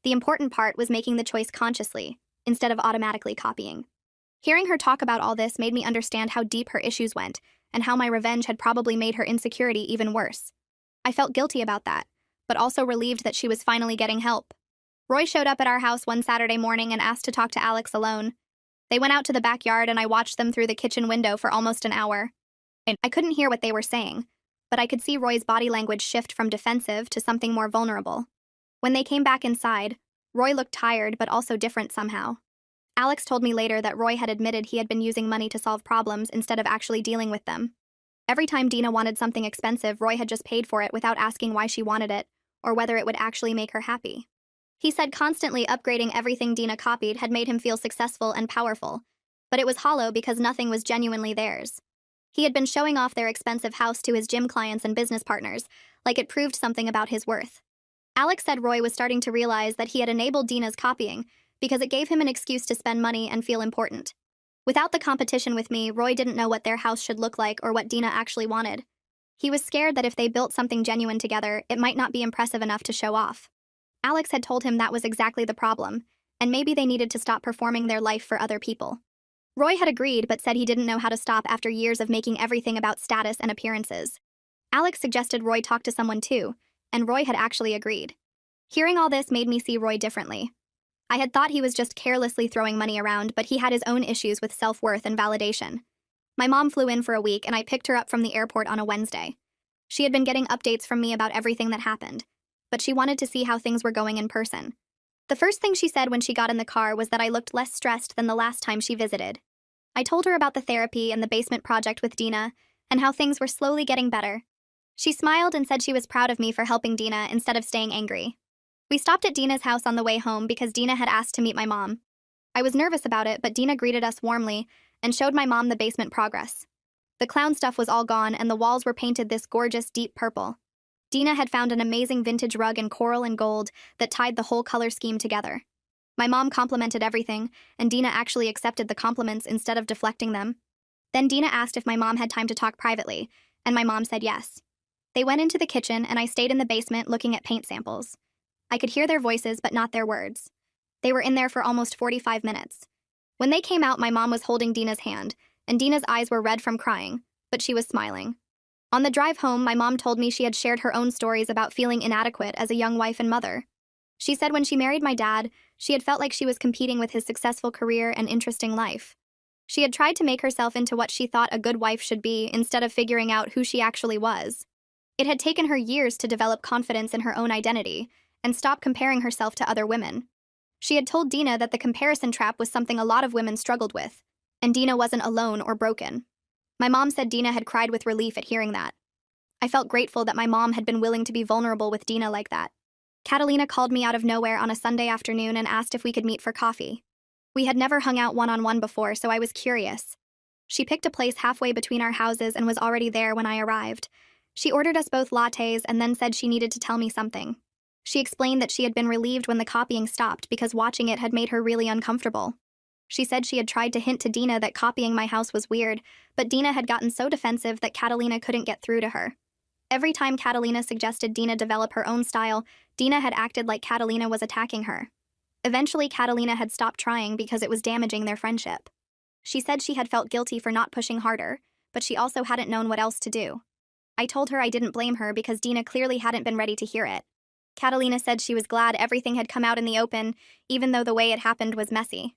The important part was making the choice consciously, instead of automatically copying. Hearing her talk about all this made me understand how deep her issues went, and how my revenge had probably made her insecurity even worse. I felt guilty about that, but also relieved that she was finally getting help. Roy showed up at our house one Saturday morning and asked to talk to Alex alone. They went out to the backyard and I watched them through the kitchen window for almost an hour. I couldn't hear what they were saying, but I could see Roy's body language shift from defensive to something more vulnerable. When they came back inside, Roy looked tired but also different somehow. Alex told me later that Roy had admitted he had been using money to solve problems instead of actually dealing with them. Every time Dina wanted something expensive, Roy had just paid for it without asking why she wanted it, or whether it would actually make her happy. He said constantly upgrading everything Dina copied had made him feel successful and powerful, but it was hollow because nothing was genuinely theirs. He had been showing off their expensive house to his gym clients and business partners, like it proved something about his worth. Alex said Roy was starting to realize that he had enabled Dina's copying because it gave him an excuse to spend money and feel important. Without the competition with me, Roy didn't know what their house should look like or what Dina actually wanted. He was scared that if they built something genuine together, it might not be impressive enough to show off. Alex had told him that was exactly the problem, and maybe they needed to stop performing their life for other people. Roy had agreed but said he didn't know how to stop after years of making everything about status and appearances. Alex suggested Roy talk to someone too, and Roy had actually agreed. Hearing all this made me see Roy differently. I had thought he was just carelessly throwing money around, but he had his own issues with self-worth and validation. My mom flew in for a week and I picked her up from the airport on a Wednesday. She had been getting updates from me about everything that happened, but she wanted to see how things were going in person. The first thing she said when she got in the car was that I looked less stressed than the last time she visited. I told her about the therapy and the basement project with Dina, and how things were slowly getting better. She smiled and said she was proud of me for helping Dina instead of staying angry. We stopped at Dina's house on the way home because Dina had asked to meet my mom. I was nervous about it, but Dina greeted us warmly and showed my mom the basement progress. The clown stuff was all gone and the walls were painted this gorgeous deep purple. Dina had found an amazing vintage rug in coral and gold that tied the whole color scheme together. My mom complimented everything, and Dina actually accepted the compliments instead of deflecting them. Then Dina asked if my mom had time to talk privately, and my mom said yes. They went into the kitchen, and I stayed in the basement looking at paint samples. I could hear their voices, but not their words. They were in there for almost 45 minutes. When they came out, my mom was holding Dina's hand, and Dina's eyes were red from crying, but she was smiling. On the drive home, my mom told me she had shared her own stories about feeling inadequate as a young wife and mother. She said when she married my dad, she had felt like she was competing with his successful career and interesting life. She had tried to make herself into what she thought a good wife should be instead of figuring out who she actually was. It had taken her years to develop confidence in her own identity and stop comparing herself to other women. She had told Dina that the comparison trap was something a lot of women struggled with, and Dina wasn't alone or broken. My mom said Dina had cried with relief at hearing that. I felt grateful that my mom had been willing to be vulnerable with Dina like that. Catalina called me out of nowhere on a Sunday afternoon and asked if we could meet for coffee. We had never hung out one-on-one before, so I was curious. She picked a place halfway between our houses and was already there when I arrived. She ordered us both lattes and then said she needed to tell me something. She explained that she had been relieved when the copying stopped because watching it had made her really uncomfortable. She said she had tried to hint to Dina that copying my house was weird, but Dina had gotten so defensive that Catalina couldn't get through to her. Every time Catalina suggested Dina develop her own style, Dina had acted like Catalina was attacking her. Eventually, Catalina had stopped trying because it was damaging their friendship. She said she had felt guilty for not pushing harder, but she also hadn't known what else to do. I told her I didn't blame her because Dina clearly hadn't been ready to hear it. Catalina said she was glad everything had come out in the open, even though the way it happened was messy.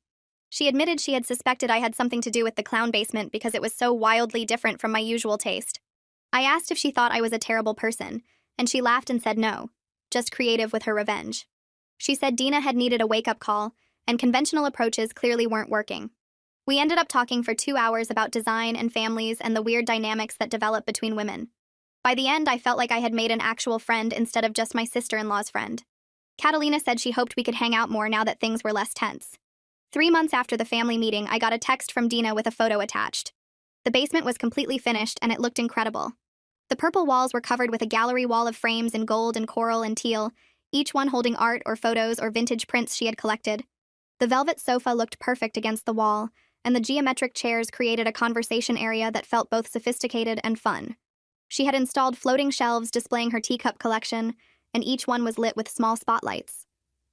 She admitted she had suspected I had something to do with the clown basement because it was so wildly different from my usual taste. I asked if she thought I was a terrible person, and she laughed and said no, just creative with her revenge. She said Dina had needed a wake-up call, and conventional approaches clearly weren't working. We ended up talking for 2 hours about design and families and the weird dynamics that develop between women. By the end, I felt like I had made an actual friend instead of just my sister-in-law's friend. Catalina said she hoped we could hang out more now that things were less tense. 3 months after the family meeting, I got a text from Dina with a photo attached. The basement was completely finished, and it looked incredible. The purple walls were covered with a gallery wall of frames in gold and coral and teal, each one holding art or photos or vintage prints she had collected. The velvet sofa looked perfect against the wall, and the geometric chairs created a conversation area that felt both sophisticated and fun. She had installed floating shelves displaying her teacup collection, and each one was lit with small spotlights.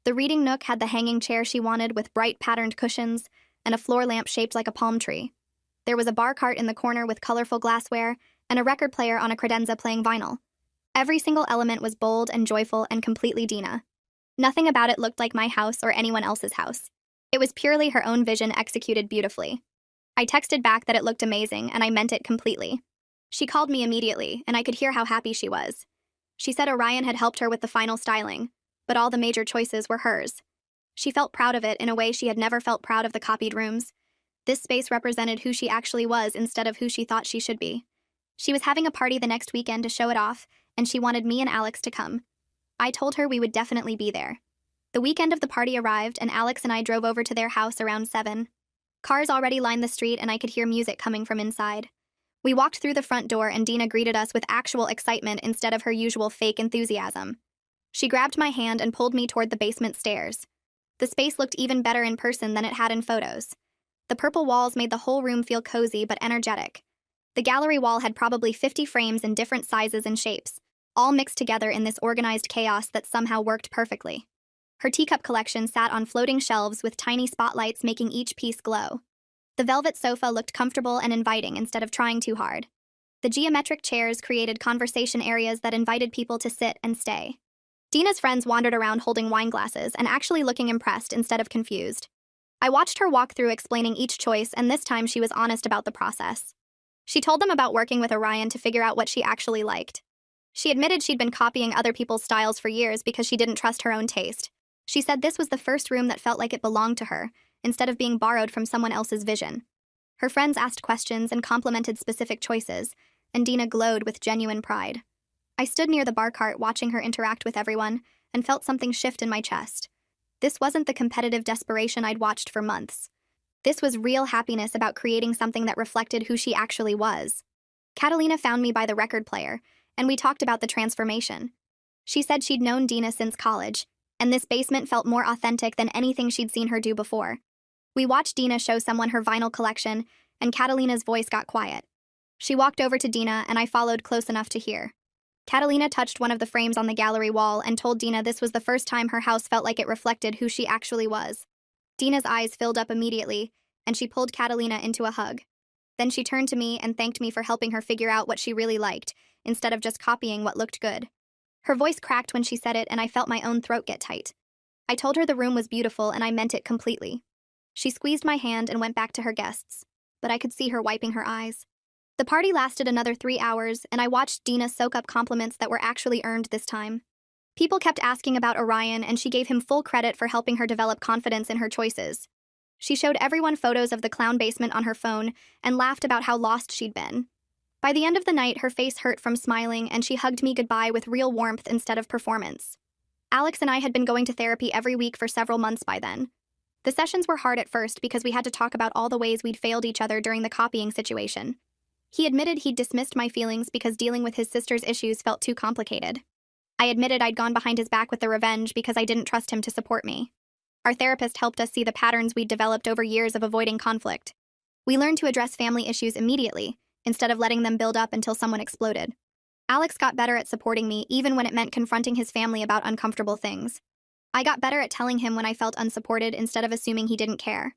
The reading nook had the hanging chair she wanted with bright patterned cushions and a floor lamp shaped like a palm tree. There was a bar cart in the corner with colorful glassware and a record player on a credenza playing vinyl. Every single element was bold and joyful and completely Dina. Nothing about it looked like my house or anyone else's house. It was purely her own vision executed beautifully. I texted back that it looked amazing, and I meant it completely. She called me immediately, and I could hear how happy she was. She said Orion had helped her with the final styling, but all the major choices were hers. She felt proud of it in a way she had never felt proud of the copied rooms. This space represented who she actually was instead of who she thought she should be. She was having a party the next weekend to show it off, and she wanted me and Alex to come. I told her we would definitely be there. The weekend of the party arrived, and Alex and I drove over to their house around 7. Cars already lined the street, and I could hear music coming from inside. We walked through the front door, and Dina greeted us with actual excitement instead of her usual fake enthusiasm. She grabbed my hand and pulled me toward the basement stairs. The space looked even better in person than it had in photos. The purple walls made the whole room feel cozy but energetic. The gallery wall had probably 50 frames in different sizes and shapes, all mixed together in this organized chaos that somehow worked perfectly. Her teacup collection sat on floating shelves with tiny spotlights making each piece glow. The velvet sofa looked comfortable and inviting instead of trying too hard. The geometric chairs created conversation areas that invited people to sit and stay. Dina's friends wandered around holding wine glasses and actually looking impressed instead of confused. I watched her walk through explaining each choice, and this time she was honest about the process. She told them about working with Orion to figure out what she actually liked. She admitted she'd been copying other people's styles for years because she didn't trust her own taste. She said this was the first room that felt like it belonged to her, instead of being borrowed from someone else's vision. Her friends asked questions and complimented specific choices, and Dina glowed with genuine pride. I stood near the bar cart watching her interact with everyone and felt something shift in my chest. This wasn't the competitive desperation I'd watched for months. This was real happiness about creating something that reflected who she actually was. Catalina found me by the record player, and we talked about the transformation. She said she'd known Dina since college, and this basement felt more authentic than anything she'd seen her do before. We watched Dina show someone her vinyl collection, and Catalina's voice got quiet. She walked over to Dina, and I followed close enough to hear. Catalina touched one of the frames on the gallery wall and told Dina this was the first time her house felt like it reflected who she actually was. Dina's eyes filled up immediately, and she pulled Catalina into a hug. Then she turned to me and thanked me for helping her figure out what she really liked, instead of just copying what looked good. Her voice cracked when she said it, and I felt my own throat get tight. I told her the room was beautiful, and I meant it completely. She squeezed my hand and went back to her guests, but I could see her wiping her eyes. The party lasted another 3 hours, and I watched Dina soak up compliments that were actually earned this time. People kept asking about Orion, and she gave him full credit for helping her develop confidence in her choices. She showed everyone photos of the clown basement on her phone and laughed about how lost she'd been. By the end of the night, her face hurt from smiling, and she hugged me goodbye with real warmth instead of performance. Alex and I had been going to therapy every week for several months by then. The sessions were hard at first because we had to talk about all the ways we'd failed each other during the copying situation. He admitted he'd dismissed my feelings because dealing with his sister's issues felt too complicated. I admitted I'd gone behind his back with the revenge because I didn't trust him to support me. Our therapist helped us see the patterns we'd developed over years of avoiding conflict. We learned to address family issues immediately, instead of letting them build up until someone exploded. Alex got better at supporting me even when it meant confronting his family about uncomfortable things. I got better at telling him when I felt unsupported instead of assuming he didn't care.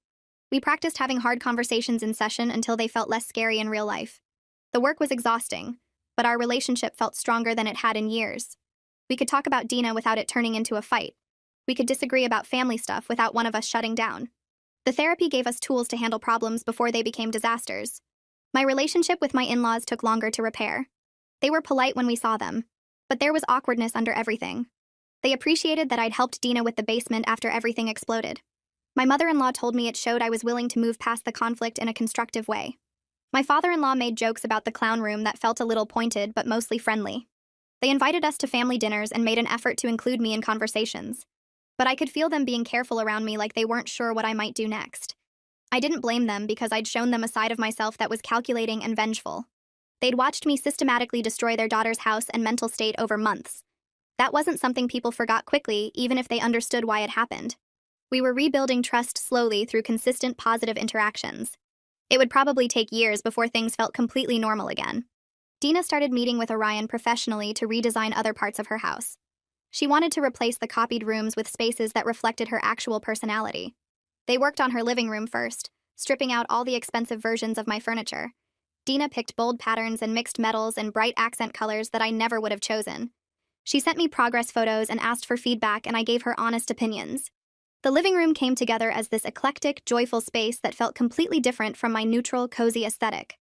We practiced having hard conversations in session until they felt less scary in real life. The work was exhausting, but our relationship felt stronger than it had in years. We could talk about Dina without it turning into a fight. We could disagree about family stuff without one of us shutting down. The therapy gave us tools to handle problems before they became disasters. My relationship with my in-laws took longer to repair. They were polite when we saw them, but there was awkwardness under everything. They appreciated that I'd helped Dina with the basement after everything exploded. My mother-in-law told me it showed I was willing to move past the conflict in a constructive way. My father-in-law made jokes about the clown room that felt a little pointed but mostly friendly. They invited us to family dinners and made an effort to include me in conversations. But I could feel them being careful around me, like they weren't sure what I might do next. I didn't blame them because I'd shown them a side of myself that was calculating and vengeful. They'd watched me systematically destroy their daughter's house and mental state over months. That wasn't something people forgot quickly, even if they understood why it happened. We were rebuilding trust slowly through consistent positive interactions. It would probably take years before things felt completely normal again. Dina started meeting with Orion professionally to redesign other parts of her house. She wanted to replace the copied rooms with spaces that reflected her actual personality. They worked on her living room first, stripping out all the expensive versions of my furniture. Dina picked bold patterns and mixed metals and bright accent colors that I never would have chosen. She sent me progress photos and asked for feedback, and I gave her honest opinions. The living room came together as this eclectic, joyful space that felt completely different from my neutral, cozy aesthetic.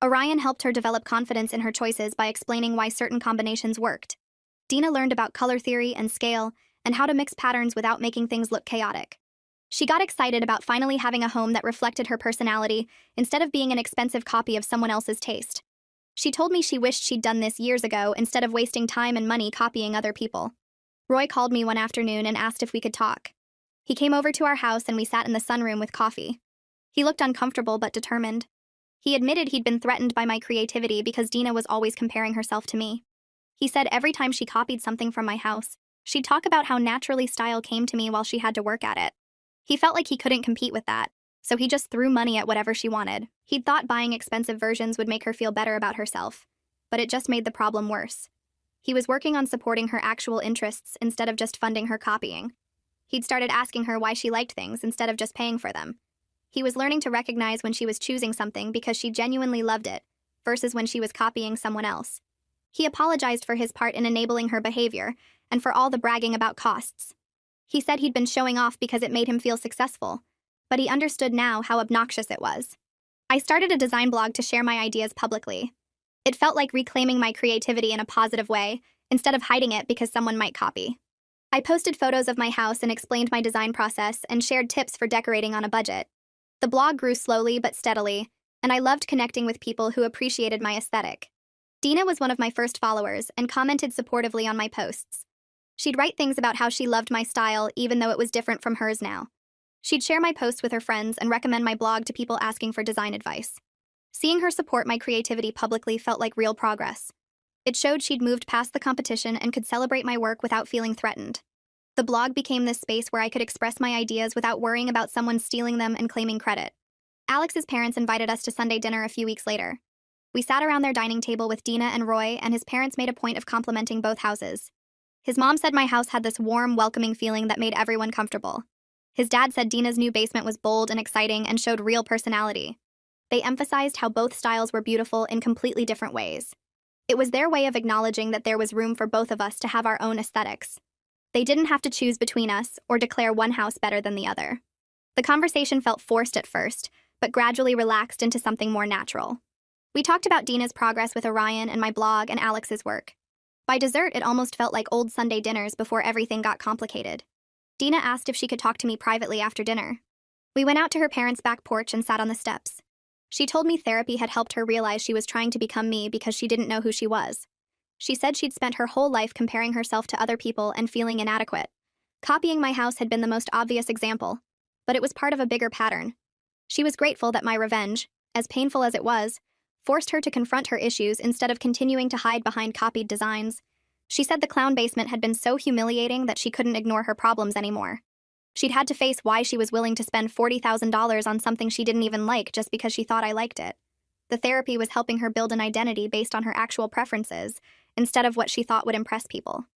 Orion helped her develop confidence in her choices by explaining why certain combinations worked. Dina learned about color theory and scale and how to mix patterns without making things look chaotic. She got excited about finally having a home that reflected her personality instead of being an expensive copy of someone else's taste. She told me she wished she'd done this years ago instead of wasting time and money copying other people. Roy called me one afternoon and asked if we could talk. He came over to our house and we sat in the sunroom with coffee. He looked uncomfortable but determined. He admitted he'd been threatened by my creativity because Dina was always comparing herself to me. He said every time she copied something from my house, she'd talk about how naturally style came to me while she had to work at it. He felt like he couldn't compete with that, so he just threw money at whatever she wanted. He'd thought buying expensive versions would make her feel better about herself, but it just made the problem worse. He was working on supporting her actual interests instead of just funding her copying. He'd started asking her why she liked things instead of just paying for them. He was learning to recognize when she was choosing something because she genuinely loved it, versus when she was copying someone else. He apologized for his part in enabling her behavior, and for all the bragging about costs. He said he'd been showing off because it made him feel successful, but he understood now how obnoxious it was. I started a design blog to share my ideas publicly. It felt like reclaiming my creativity in a positive way, instead of hiding it because someone might copy. I posted photos of my house and explained my design process and shared tips for decorating on a budget. The blog grew slowly but steadily, and I loved connecting with people who appreciated my aesthetic. Dina was one of my first followers and commented supportively on my posts. She'd write things about how she loved my style even though it was different from hers now. She'd share my posts with her friends and recommend my blog to people asking for design advice. Seeing her support my creativity publicly felt like real progress. It showed she'd moved past the competition and could celebrate my work without feeling threatened. The blog became this space where I could express my ideas without worrying about someone stealing them and claiming credit. Alex's parents invited us to Sunday dinner a few weeks later. We sat around their dining table with Dina and Roy, and his parents made a point of complimenting both houses. His mom said my house had this warm, welcoming feeling that made everyone comfortable. His dad said Dina's new basement was bold and exciting and showed real personality. They emphasized how both styles were beautiful in completely different ways. It was their way of acknowledging that there was room for both of us to have our own aesthetics. They didn't have to choose between us or declare one house better than the other. The conversation felt forced at first, but gradually relaxed into something more natural. We talked about Dina's progress with Orion and my blog and Alex's work. By dessert, it almost felt like old Sunday dinners before everything got complicated. Dina asked if she could talk to me privately after dinner. We went out to her parents' back porch and sat on the steps. She told me therapy had helped her realize she was trying to become me because she didn't know who she was. She said she'd spent her whole life comparing herself to other people and feeling inadequate. Copying my house had been the most obvious example, but it was part of a bigger pattern. She was grateful that my revenge, as painful as it was, forced her to confront her issues instead of continuing to hide behind copied designs. She said the clown basement had been so humiliating that she couldn't ignore her problems anymore. She'd had to face why she was willing to spend $40,000 on something she didn't even like just because she thought I liked it. The therapy was helping her build an identity based on her actual preferences, instead of what she thought would impress people.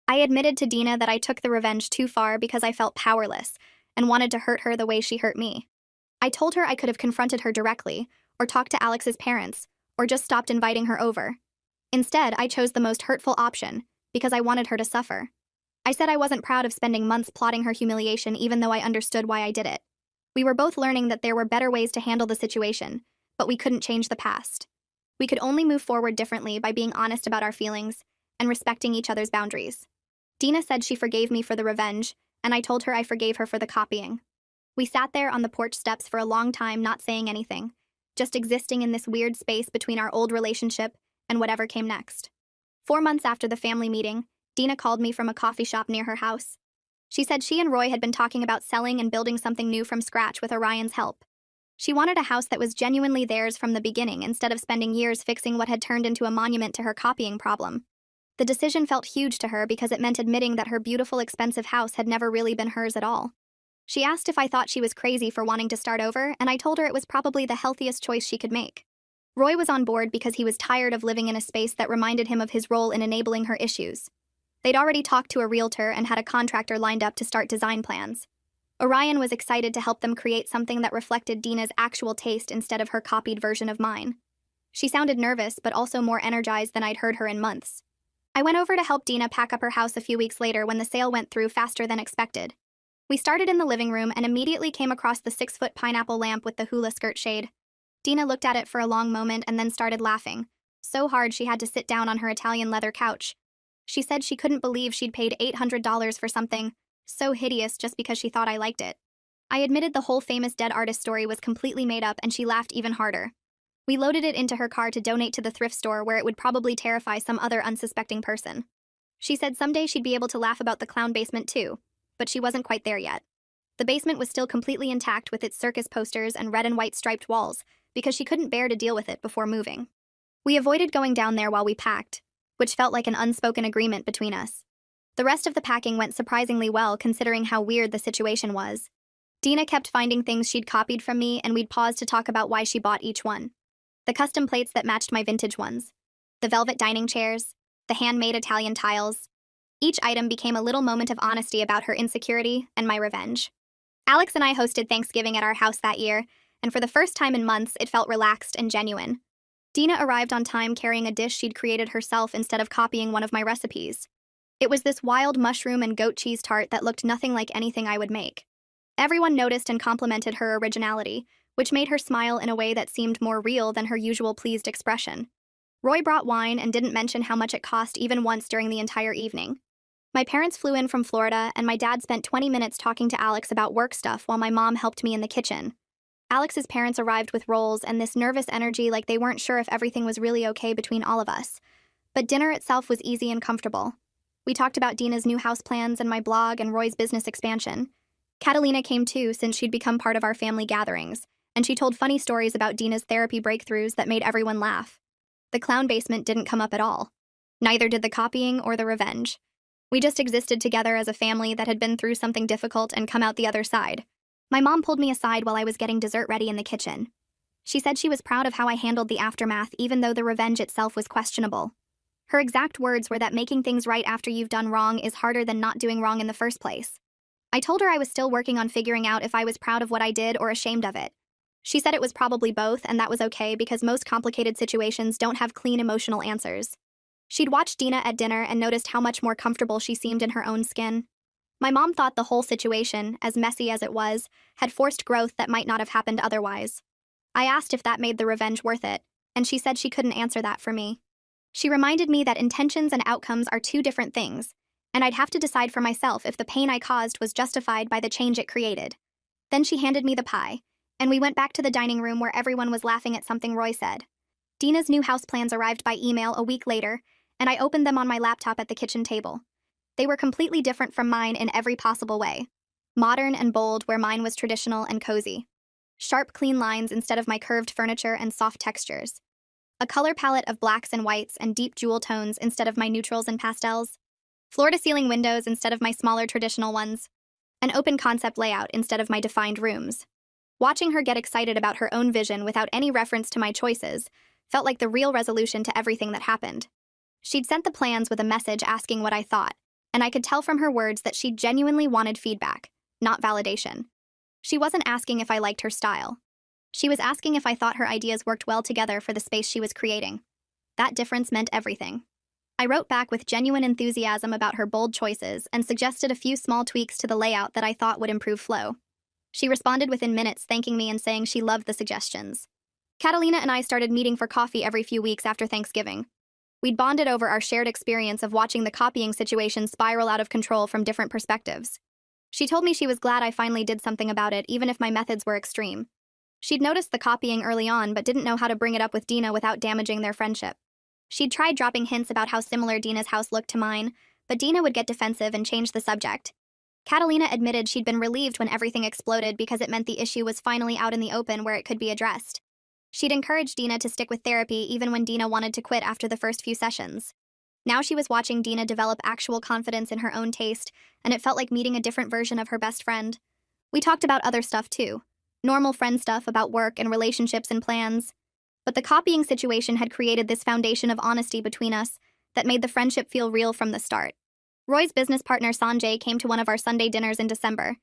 I admitted to Dina that I took the revenge too far because I felt powerless and wanted to hurt her the way she hurt me. I told her I could have confronted her directly, or talked to Alex's parents, or just stopped inviting her over. Instead, I chose the most hurtful option, because I wanted her to suffer. I said I wasn't proud of spending months plotting her humiliation even though I understood why I did it. We were both learning that there were better ways to handle the situation, but we couldn't change the past. We could only move forward differently by being honest about our feelings and respecting each other's boundaries. Dina said she forgave me for the revenge, and I told her I forgave her for the copying. We sat there on the porch steps for a long time, not saying anything, just existing in this weird space between our old relationship and whatever came next. 4 months after the family meeting, Dina called me from a coffee shop near her house. She said she and Roy had been talking about selling and building something new from scratch with Orion's help. She wanted a house that was genuinely theirs from the beginning instead of spending years fixing what had turned into a monument to her copying problem. The decision felt huge to her because it meant admitting that her beautiful, expensive house had never really been hers at all. She asked if I thought she was crazy for wanting to start over, and I told her it was probably the healthiest choice she could make. Roy was on board because he was tired of living in a space that reminded him of his role in enabling her issues. They'd already talked to a realtor and had a contractor lined up to start design plans. Orion was excited to help them create something that reflected Dina's actual taste instead of her copied version of mine. She sounded nervous, but also more energized than I'd heard her in months. I went over to help Dina pack up her house a few weeks later when the sale went through faster than expected. We started in the living room and immediately came across the 6-foot pineapple lamp with the hula skirt shade. Dina looked at it for a long moment and then started laughing, so hard she had to sit down on her Italian leather couch. She said she couldn't believe she'd paid $800 for something so hideous just because she thought I liked it. I admitted the whole famous dead artist story was completely made up, and she laughed even harder. We loaded it into her car to donate to the thrift store where it would probably terrify some other unsuspecting person. She said someday she'd be able to laugh about the clown basement too, but she wasn't quite there yet. The basement was still completely intact with its circus posters and red and white striped walls because she couldn't bear to deal with it before moving. We avoided going down there while we packed, which felt like an unspoken agreement between us. The rest of the packing went surprisingly well considering how weird the situation was. Dina kept finding things she'd copied from me, and we'd pause to talk about why she bought each one. The custom plates that matched my vintage ones, the velvet dining chairs, the handmade Italian tiles. Each item became a little moment of honesty about her insecurity and my revenge. Alex and I hosted Thanksgiving at our house that year, and for the first time in months, it felt relaxed and genuine. Dina arrived on time carrying a dish she'd created herself instead of copying one of my recipes. It was this wild mushroom and goat cheese tart that looked nothing like anything I would make. Everyone noticed and complimented her originality, which made her smile in a way that seemed more real than her usual pleased expression. Roy brought wine and didn't mention how much it cost even once during the entire evening. My parents flew in from Florida, and my dad spent 20 minutes talking to Alex about work stuff while my mom helped me in the kitchen. Alex's parents arrived with rolls and this nervous energy like they weren't sure if everything was really okay between all of us. But dinner itself was easy and comfortable. We talked about Dina's new house plans and my blog and Roy's business expansion. Catalina came too, since she'd become part of our family gatherings, and she told funny stories about Dina's therapy breakthroughs that made everyone laugh. The clown basement didn't come up at all. Neither did the copying or the revenge. We just existed together as a family that had been through something difficult and come out the other side. My mom pulled me aside while I was getting dessert ready in the kitchen. She said she was proud of how I handled the aftermath, even though the revenge itself was questionable. Her exact words were that making things right after you've done wrong is harder than not doing wrong in the first place. I told her I was still working on figuring out if I was proud of what I did or ashamed of it. She said it was probably both, and that was okay because most complicated situations don't have clean emotional answers. She'd watched Dina at dinner and noticed how much more comfortable she seemed in her own skin. My mom thought the whole situation, as messy as it was, had forced growth that might not have happened otherwise. I asked if that made the revenge worth it, and she said she couldn't answer that for me. She reminded me that intentions and outcomes are two different things, and I'd have to decide for myself if the pain I caused was justified by the change it created. Then she handed me the pie, and we went back to the dining room where everyone was laughing at something Roy said. Dina's new house plans arrived by email a week later, and I opened them on my laptop at the kitchen table. They were completely different from mine in every possible way. Modern and bold where mine was traditional and cozy. Sharp, clean lines instead of my curved furniture and soft textures. A color palette of blacks and whites and deep jewel tones instead of my neutrals and pastels. Floor-to-ceiling windows instead of my smaller traditional ones. An open concept layout instead of my defined rooms. Watching her get excited about her own vision without any reference to my choices felt like the real resolution to everything that happened. She'd sent the plans with a message asking what I thought, and I could tell from her words that she genuinely wanted feedback, not validation. She wasn't asking if I liked her style. She was asking if I thought her ideas worked well together for the space she was creating. That difference meant everything. I wrote back with genuine enthusiasm about her bold choices and suggested a few small tweaks to the layout that I thought would improve flow. She responded within minutes, thanking me and saying she loved the suggestions. Catalina and I started meeting for coffee every few weeks after Thanksgiving. We'd bonded over our shared experience of watching the copying situation spiral out of control from different perspectives. She told me she was glad I finally did something about it, even if my methods were extreme. She'd noticed the copying early on, but didn't know how to bring it up with Dina without damaging their friendship. She'd tried dropping hints about how similar Dina's house looked to mine, but Dina would get defensive and change the subject. Catalina admitted she'd been relieved when everything exploded because it meant the issue was finally out in the open where it could be addressed. She'd encouraged Dina to stick with therapy even when Dina wanted to quit after the first few sessions. Now she was watching Dina develop actual confidence in her own taste, and it felt like meeting a different version of her best friend. We talked about other stuff too. Normal friend stuff about work and relationships and plans. But the copying situation had created this foundation of honesty between us that made the friendship feel real from the start. Roy's business partner Sanjay came to one of our Sunday dinners in December.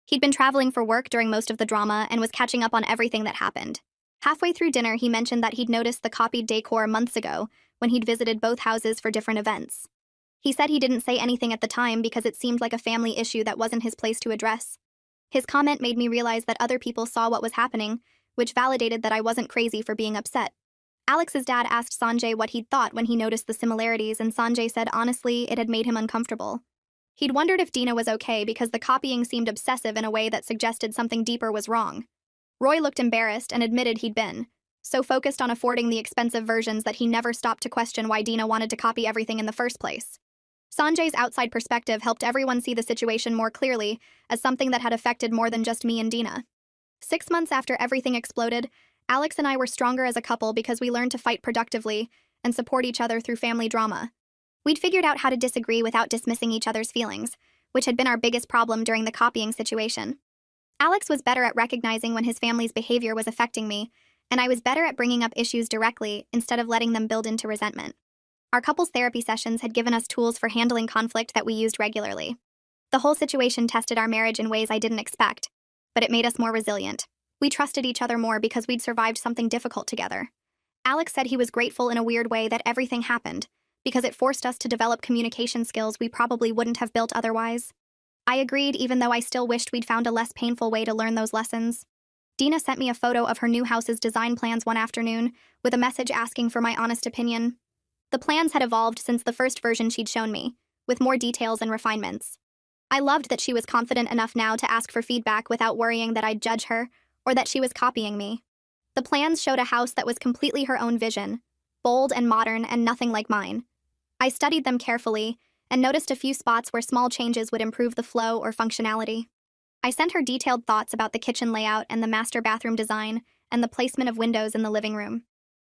He'd been traveling for work during most of the drama and was catching up on everything that happened. Halfway through dinner, he mentioned that he'd noticed the copied decor months ago when he'd visited both houses for different events. He said he didn't say anything at the time because it seemed like a family issue that wasn't his place to address. His comment made me realize that other people saw what was happening, which validated that I wasn't crazy for being upset. Alex's dad asked Sanjay what he'd thought when he noticed the similarities, and Sanjay said honestly it had made him uncomfortable. He'd wondered if Dina was okay because the copying seemed obsessive in a way that suggested something deeper was wrong. Roy looked embarrassed and admitted he'd been so focused on affording the expensive versions that he never stopped to question why Dina wanted to copy everything in the first place. Sanjay's outside perspective helped everyone see the situation more clearly as something that had affected more than just me and Dina. 6 months after everything exploded, Alex and I were stronger as a couple because we learned to fight productively and support each other through family drama. We'd figured out how to disagree without dismissing each other's feelings, which had been our biggest problem during the copying situation. Alex was better at recognizing when his family's behavior was affecting me, and I was better at bringing up issues directly instead of letting them build into resentment. Our couples therapy sessions had given us tools for handling conflict that we used regularly. The whole situation tested our marriage in ways I didn't expect, but it made us more resilient. We trusted each other more because we'd survived something difficult together. Alex said he was grateful in a weird way that everything happened, because it forced us to develop communication skills we probably wouldn't have built otherwise. I agreed, even though I still wished we'd found a less painful way to learn those lessons. Dina sent me a photo of her new house's design plans one afternoon, with a message asking for my honest opinion. The plans had evolved since the first version she'd shown me, with more details and refinements. I loved that she was confident enough now to ask for feedback without worrying that I'd judge her, or that she was copying me. The plans showed a house that was completely her own vision, bold and modern and nothing like mine. I studied them carefully and noticed a few spots where small changes would improve the flow or functionality. I sent her detailed thoughts about the kitchen layout and the master bathroom design and the placement of windows in the living room.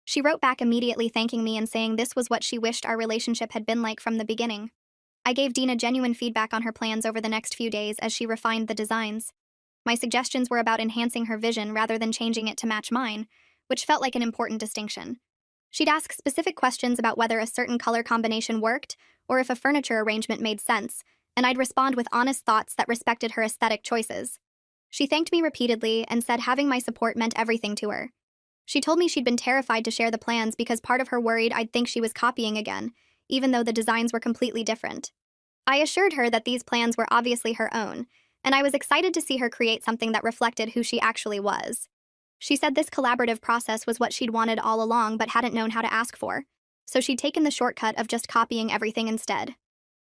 She wrote back immediately thanking me and saying this was what she wished our relationship had been like from the beginning. I gave Dina genuine feedback on her plans over the next few days as she refined the designs. My suggestions were about enhancing her vision rather than changing it to match mine, which felt like an important distinction. She'd ask specific questions about whether a certain color combination worked or if a furniture arrangement made sense, and I'd respond with honest thoughts that respected her aesthetic choices. She thanked me repeatedly and said having my support meant everything to her. She told me she'd been terrified to share the plans because part of her worried I'd think she was copying again, even though the designs were completely different. I assured her that these plans were obviously her own, and I was excited to see her create something that reflected who she actually was. She said this collaborative process was what she'd wanted all along but hadn't known how to ask for, so she'd taken the shortcut of just copying everything instead.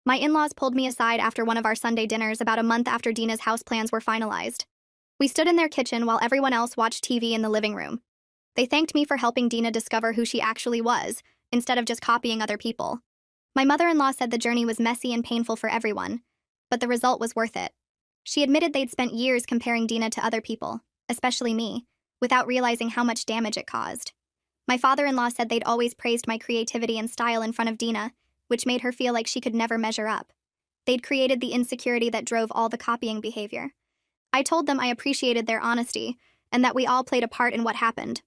My in-laws pulled me aside after one of our Sunday dinners about a month after Dina's house plans were finalized. We stood in their kitchen while everyone else watched TV in the living room. They thanked me for helping Dina discover who she actually was, instead of just copying other people. My mother-in-law said the journey was messy and painful for everyone, but the result was worth it. She admitted they'd spent years comparing Dina to other people, especially me, without realizing how much damage it caused. My father-in-law said they'd always praised my creativity and style in front of Dina, which made her feel like she could never measure up. They'd created the insecurity that drove all the copying behavior. I told them I appreciated their honesty, and that we all played a part in what happened.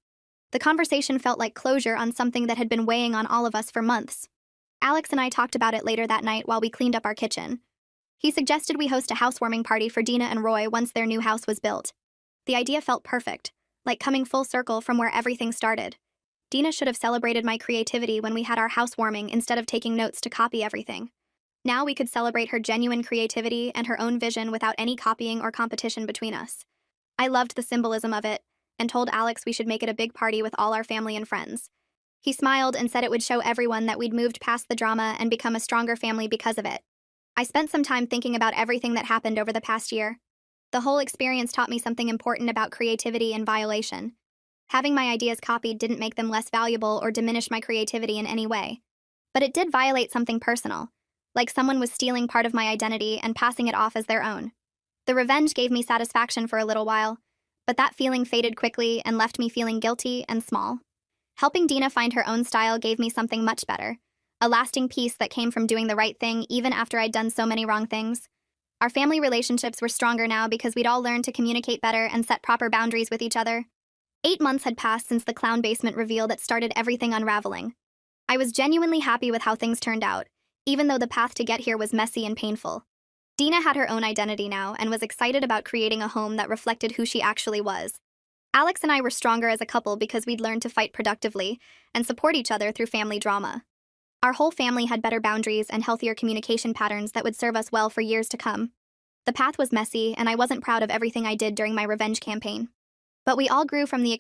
The conversation felt like closure on something that had been weighing on all of us for months. Alex and I talked about it later that night while we cleaned up our kitchen. He suggested we host a housewarming party for Dina and Roy once their new house was built. The idea felt perfect, like coming full circle from where everything started. Dina should have celebrated my creativity when we had our housewarming instead of taking notes to copy everything. Now we could celebrate her genuine creativity and her own vision without any copying or competition between us. I loved the symbolism of it, and told Alex we should make it a big party with all our family and friends. He smiled and said it would show everyone that we'd moved past the drama and become a stronger family because of it. I spent some time thinking about everything that happened over the past year. The whole experience taught me something important about creativity and violation. Having my ideas copied didn't make them less valuable or diminish my creativity in any way. But it did violate something personal, like someone was stealing part of my identity and passing it off as their own. The revenge gave me satisfaction for a little while, but that feeling faded quickly and left me feeling guilty and small. Helping Dina find her own style gave me something much better, a lasting peace that came from doing the right thing even after I'd done so many wrong things. Our family relationships were stronger now because we'd all learned to communicate better and set proper boundaries with each other. 8 months had passed since the clown basement reveal that started everything unraveling. I was genuinely happy with how things turned out, even though the path to get here was messy and painful. Dina had her own identity now and was excited about creating a home that reflected who she actually was. Alex and I were stronger as a couple because we'd learned to fight productively and support each other through family drama. Our whole family had better boundaries and healthier communication patterns that would serve us well for years to come. The path was messy, and I wasn't proud of everything I did during my revenge campaign. But we all grew from the